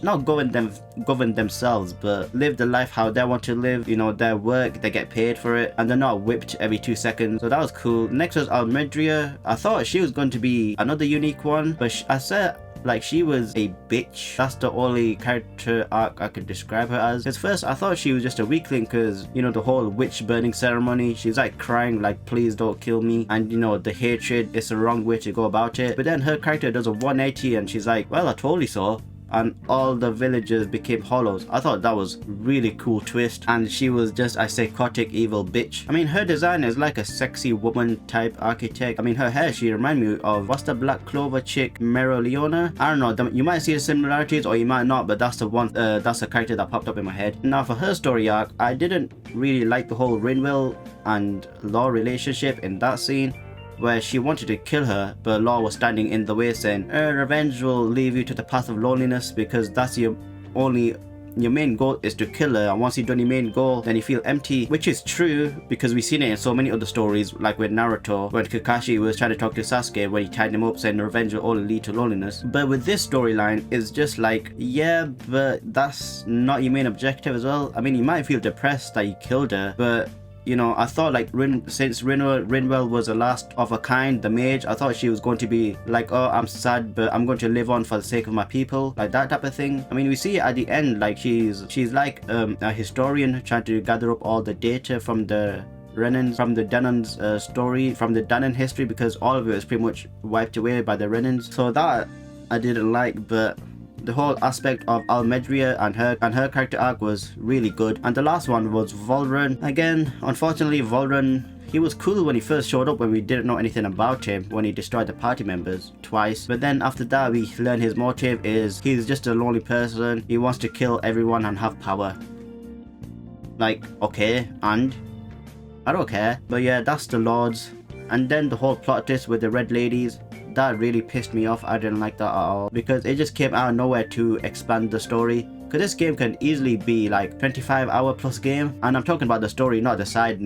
not govern themselves, but live the life how they want to live. You know, their work, they get paid for it, and they're not whipped every 2 seconds. So that was cool. Next was Almedria. I thought she was going to be another unique one, but I said, like, she was a bitch. That's the only character arc I could describe her as. Because first I thought she was just a weakling because, you know, the whole witch burning ceremony, she's like crying like, please don't kill me, and you know, the hatred is the wrong way to go about it. But then her character does a 180 and she's like, well, I told you so, and all the villagers became hollows. I thought that was really cool twist, and she was just a psychotic evil bitch. I mean, her design is like a sexy woman type architect. I mean, her hair, she remind me of, what's the Black Clover chick, Mereoleona? I don't know, you might see the similarities or you might not, but that's the one, that's the character that popped up in my head. Now for her story arc, I didn't really like the whole Rinwell and Law relationship in that scene, where she wanted to kill her, but Law was standing in the way saying, revenge will leave you to the path of loneliness, because that's your main goal is to kill her, and once you've done your main goal, then you feel empty. Which is true, because we've seen it in so many other stories, like with Naruto, when Kakashi was trying to talk to Sasuke, when he tied him up saying revenge will only lead to loneliness. But with this storyline, it's just like, yeah, but that's not your main objective as well. I mean, you might feel depressed that you killed her, but you know, I thought like since Rinwell was the last of a kind, the mage, I thought she was going to be like, oh, I'm sad, but I'm going to live on for the sake of my people, like that type of thing. I mean, we see at the end, like she's like a historian trying to gather up all the data from the Renans from the Danan's story, from the Danan history, because all of it was pretty much wiped away by the Renans. So that I didn't like, but the whole aspect of Almedria and her character arc was really good. And the last one was VOHLRON. Again, unfortunately, VOHLRON, he was cool when he first showed up, when we didn't know anything about him, when he destroyed the party members twice. But then after that, we learn his motive is he's just a lonely person. He wants to kill everyone and have power. Like, okay, and I don't care. But yeah, that's the Lords. And then the whole plot twist with the Red Ladies, that really pissed me off. I didn't like that at all, because it just came out of nowhere to expand the story. Because this game can easily be like 25-hour plus game, and I'm talking about the story, not the side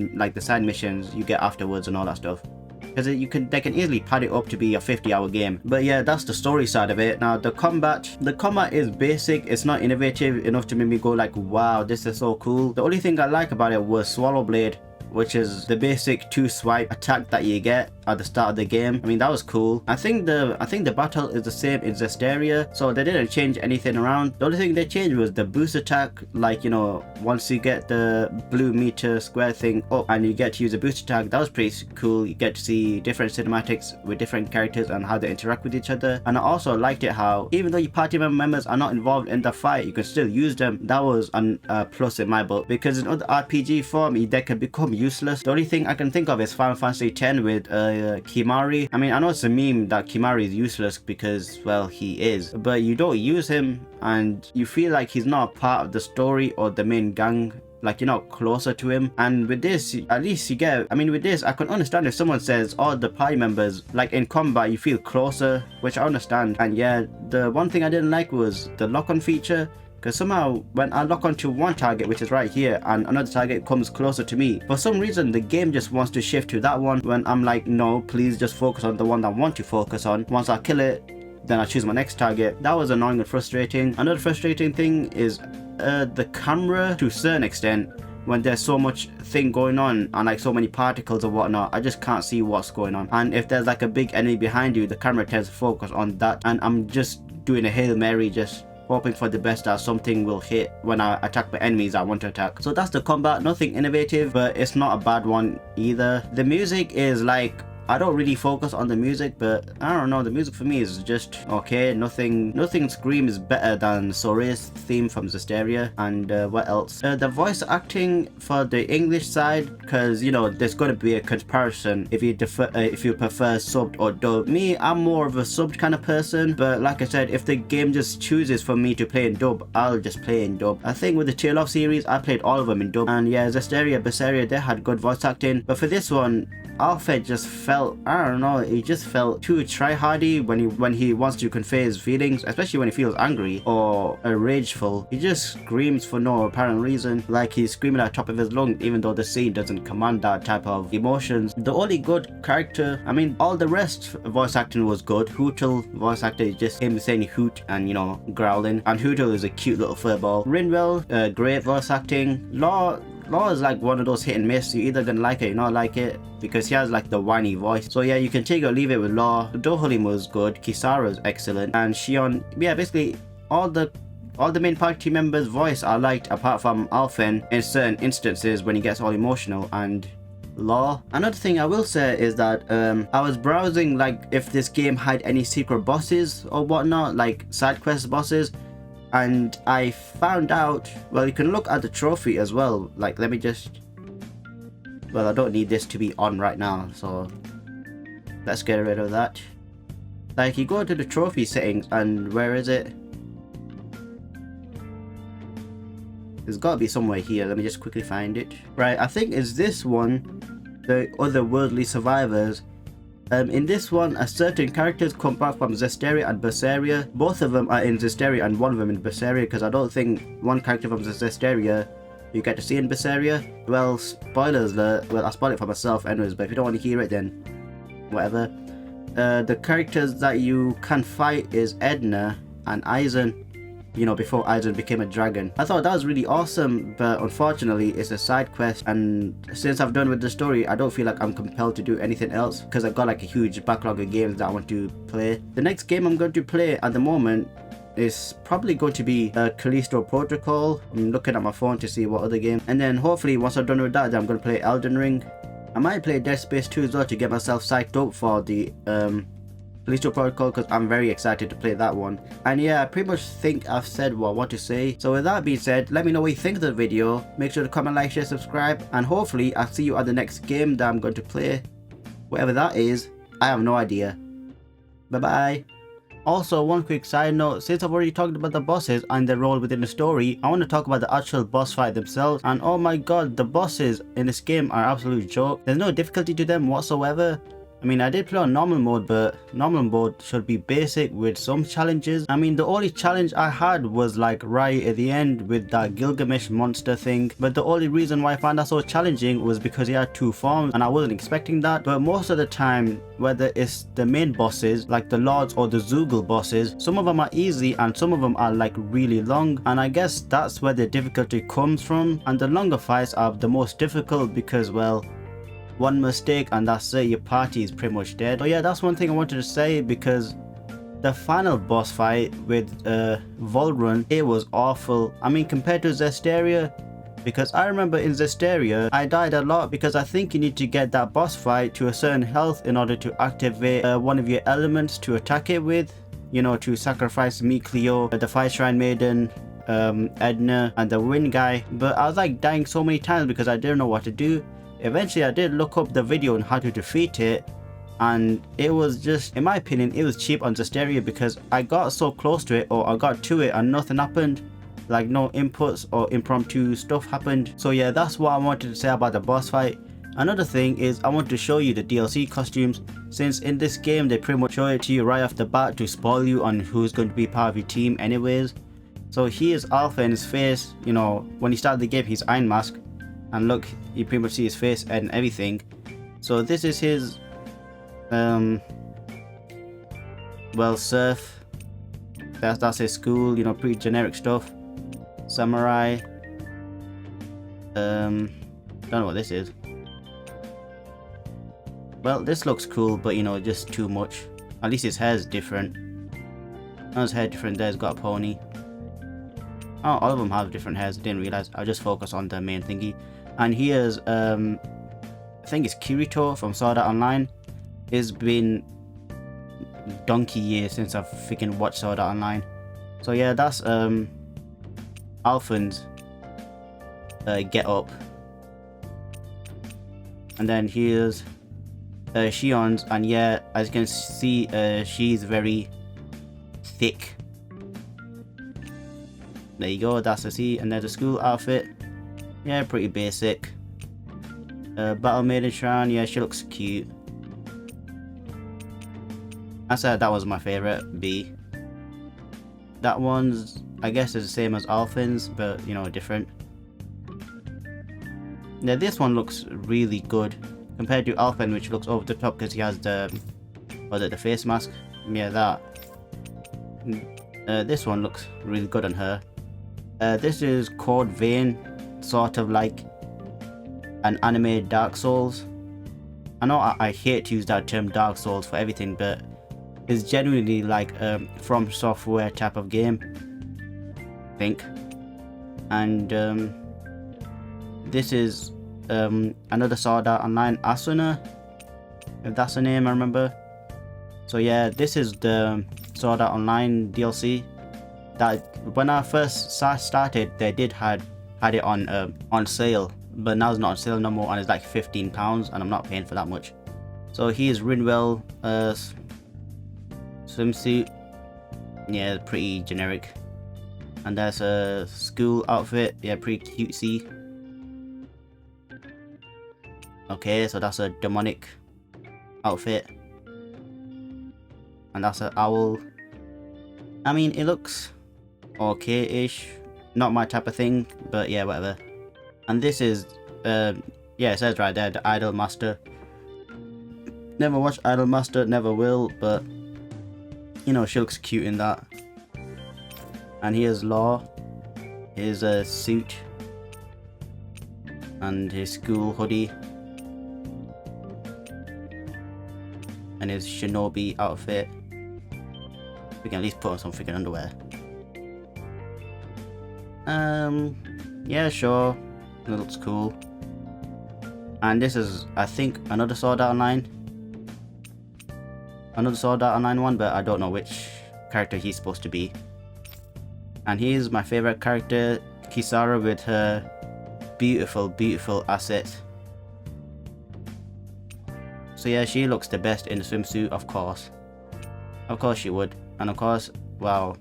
missions you get afterwards and all that stuff. Because they can easily pad it up to be a 50-hour game. But yeah, that's the story side of it. Now the combat is basic. It's not innovative enough to make me go like, wow, this is so cool. The only thing I like about it was Swallow Blade, which is the basic 2-swipe attack that you get at the start of the game. I mean, that was cool. I think the battle is the same in Zesteria, so they didn't change anything around. The only thing they changed was the boost attack. Like, you know, once you get the blue meter square thing up and you get to use a boost attack, that was pretty cool. You get to see different cinematics with different characters and how they interact with each other. And I also liked it how, even though your party members are not involved in the fight, you can still use them. That was a plus in my book, because in other RPG form, they can become useless. The only thing I can think of is Final Fantasy X with Kimahri. I mean, I know it's a meme that Kimahri is useless because, well, he is, but you don't use him and you feel like he's not a part of the story or the main gang. Like, you're not closer to him. And with this, at least you get, I mean, with this, I can understand if someone says, oh, the party members, like in combat, you feel closer, which I understand. And yeah, the one thing I didn't like was the lock-on feature. Because somehow, when I lock onto one target, which is right here, and another target comes closer to me, for some reason, the game just wants to shift to that one, when I'm like, no, please just focus on the one that I want to focus on. Once I kill it, then I choose my next target. That was annoying and frustrating. Another frustrating thing is the camera, to a certain extent, when there's so much thing going on and like so many particles or whatnot, I just can't see what's going on. And if there's like a big enemy behind you, the camera tends to focus on that, and I'm just doing a Hail Mary, just hoping for the best that something will hit when I attack the enemies I want to attack. So that's the combat. Nothing innovative, but it's not a bad one either. The music is like, I don't really focus on the music, but I don't know, the music for me is just okay. Nothing screams better than Sora's theme from Zesteria. And what else? The voice acting for the English side, because you know there's going to be a comparison if you prefer subbed or dubbed. Me, I'm more of a subbed kind of person, but like I said, if the game just chooses for me to play in dub, I'll just play in dub. I think with the Tale of series, I played all of them in dub, and yeah, Zesteria, Berseria, they had good voice acting, but for this one, Alfred just felt, I don't know, he just felt too try-hardy when he wants to convey his feelings, especially when he feels angry or rageful. He just screams for no apparent reason, like he's screaming at the top of his lungs, even though the scene doesn't command that type of emotions. The only good character, I mean, all the rest voice acting was good. Hootle voice actor is just him saying hoot and, you know, growling, and Hootle is a cute little furball. Rinwell, great voice acting. Law is like one of those hit and miss. You're either gonna like it or not like it, because he has like the whiny voice. So yeah, you can take or leave it with Law. Dohalim was good, Kisara's excellent, and Shionne. Yeah, basically all the main party members' voice I liked, apart from Alphen in certain instances when he gets all emotional, and Law. Another thing I will say is that I was browsing like if this game had any secret bosses or whatnot, like side quest bosses. And I found out, well, you can look at the trophy as well. Like, let me just, well, I don't need this to be on right now, so let's get rid of that. Like, you go to the trophy settings, and where is it? There's got to be somewhere here. Let me just quickly find it. Right, I think it's this one, the otherworldly survivors. In this one, a certain characters come back from Zesteria and Berseria. Both of them are in Zesteria and one of them in Berseria, because I don't think one character from Zesteria you get to see in Berseria. Well, spoilers alert. Well, I'll spoil it for myself anyways, but if you don't want to hear it, then whatever. The characters that you can fight is Edna and Aizen. You know, before Aizen became a dragon. I thought that was really awesome, but unfortunately it's a side quest, and since I've done with the story, I don't feel like I'm compelled to do anything else, because I've got like a huge backlog of games that I want to play. The next game I'm going to play at the moment is probably going to be Callisto Protocol. I'm looking at my phone to see what other game. And then hopefully once I'm done with that, then I'm going to play Elden Ring. I might play Dead Space 2 as well to get myself psyched up for the Callisto Protocol, because I'm very excited to play that one. And yeah, I pretty much think I've said what I want to say. So with that being said, let me know what you think of the video. Make sure to comment, like, share, subscribe, and hopefully I'll see you at the next game that I'm going to play. Whatever that is, I have no idea. Bye bye. Also, one quick side note, since I've already talked about the bosses and their role within the story, I want to talk about the actual boss fight themselves. And oh my god, the bosses in this game are absolute joke. There's no difficulty to them whatsoever. I mean, I did play on normal mode, but normal mode should be basic with some challenges. I mean, the only challenge I had was like right at the end with that Gilgamesh monster thing. But the only reason why I found that so challenging was because he had 2 forms and I wasn't expecting that. But most of the time, whether it's the main bosses like the Lords or the Zoogle bosses, some of them are easy and some of them are like really long. And I guess that's where the difficulty comes from. And the longer fights are the most difficult because, well, one mistake and that's it, your party is pretty much dead. So yeah, that's one thing I wanted to say, because the final boss fight with VOHLRON, it was awful. I mean, compared to Zesteria, because I remember in Zesteria I died a lot because I think you need to get that boss fight to a certain health in order to activate one of your elements to attack it with, you know, to sacrifice me, Cleo, the Fire Shrine Maiden, Edna, and the Wind guy. But I was like dying so many times because I didn't know what to do. Eventually I did look up the video on how to defeat it, and it was just, in my opinion, it was cheap on Zesteria because I got so close to it, or I got to it and nothing happened. Like no inputs or impromptu stuff happened. So yeah, that's what I wanted to say about the boss fight. Another thing is I want to show you the DLC costumes, since in this game they pretty much show it to you right off the bat to spoil you on who's going to be part of your team anyways. So here's Alpha in his face, you know, when he started the game he's Iron Mask. And look, you pretty much see his face and everything. So this is his, well, Surf. That's his school, you know, pretty generic stuff. Samurai. Don't know what this is. Well, this looks cool, but you know, just too much. At least his hair's different. No, his hair different there, he's got a pony. Oh, all of them have different hairs, I didn't realize. I'll just focus on the main thingy. And here's, I think it's Kirito from Sword Art Online. It's been donkey years since I've freaking watched Sword Art Online. So yeah, that's Alphan's get up. And then here's Shionne's, and yeah, as you can see, she's very thick. There you go, that's the C, and there's a school outfit. Yeah, pretty basic. Battle Maiden Shrine, yeah, she looks cute. I said that was my favourite, B. That one's, I guess, is the same as Alphan's, but, you know, different. Yeah, this one looks really good compared to Alphan, which looks over the top because he has the, was it the face mask? Yeah, that. This one looks really good on her. This is Code Vein, sort of like an anime Dark Souls. I know I hate to use that term Dark Souls for everything, but it's genuinely like a From Software type of game, I think. And this is another Sword Art Online, Asuna, if that's the name I remember. So yeah, this is the Sword Art Online DLC that when I first started they did had it on sale, but now it's not on sale no more, and it's like £15 and I'm not paying for that much. So here's Rinwell swimsuit, yeah, pretty generic. And there's a school outfit, yeah, pretty cutesy. Okay, so that's a demonic outfit. And that's an owl. I mean, it looks okay-ish. Not my type of thing, but yeah, whatever. And this is, yeah, it says right there, the Idol Master. Never watched Idol Master, never will, but, you know, she looks cute in that. And here's Law. Here's a suit. And his school hoodie. And his shinobi outfit. We can at least put on some freaking underwear. Yeah, sure. It looks cool. And this is, I think, another Sword Art Online. Another Sword Art Online one, but I don't know which character he's supposed to be. And here's my favorite character, Kisara, with her beautiful, beautiful asset. So yeah, she looks the best in the swimsuit, of course. Of course she would. And of course, wow.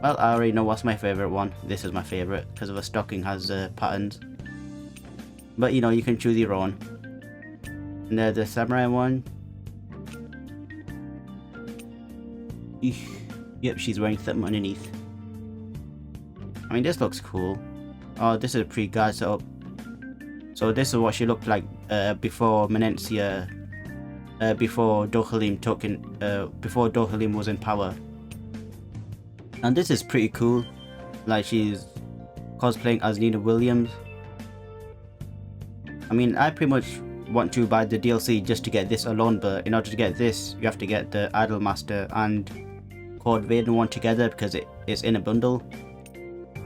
Well, I already know what's my favorite one. This is my favorite because of the stocking has patterns. But you know, you can choose your own. And the samurai one. Eesh. Yep, she's wearing something underneath. I mean, this looks cool. Oh, this is a pre-guard setup. So this is what she looked like before Menencia, before VOHLRON before VOHLRON was in power. And this is pretty cool. Like, she's cosplaying as Nina Williams. I mean, I pretty much want to buy the DLC just to get this alone, but in order to get this, you have to get the Idol Master and Code Maiden one together because it's in a bundle.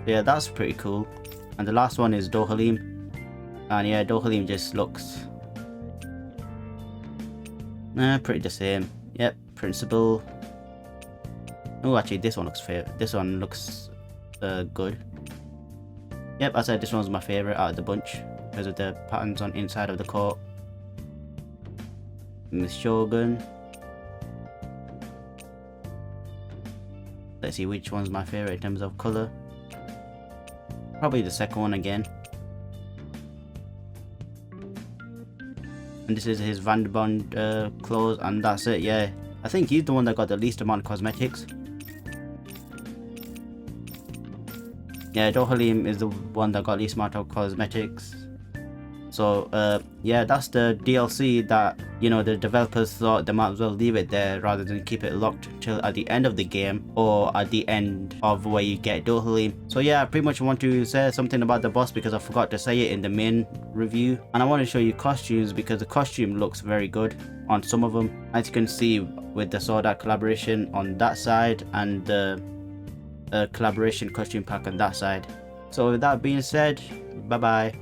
Yeah, that's pretty cool. And the last one is VOHLRON. And yeah, VOHLRON just looks pretty the same. Yep, Principal. Oh, actually, this one looks fair. This one looks good. Yep, I said this one's my favorite out of the bunch because of the patterns on inside of the coat. And the Shogun. Let's see which one's my favorite in terms of color. Probably the second one again. And this is his Vanderbond clothes, and that's it. Yeah, I think he's the one that got the least amount of cosmetics. Yeah, VOHLRON is the one that got least amount of cosmetics. So yeah, that's the DLC that, you know, the developers thought they might as well leave it there rather than keep it locked till at the end of the game or at the end of where you get VOHLRON. So yeah, I pretty much want to say something about the boss because I forgot to say it in the main review. And I want to show you costumes because the costume looks very good on some of them. As you can see with the Sword Art collaboration on that side and the collaboration costume pack on that side. So with that being said, bye bye.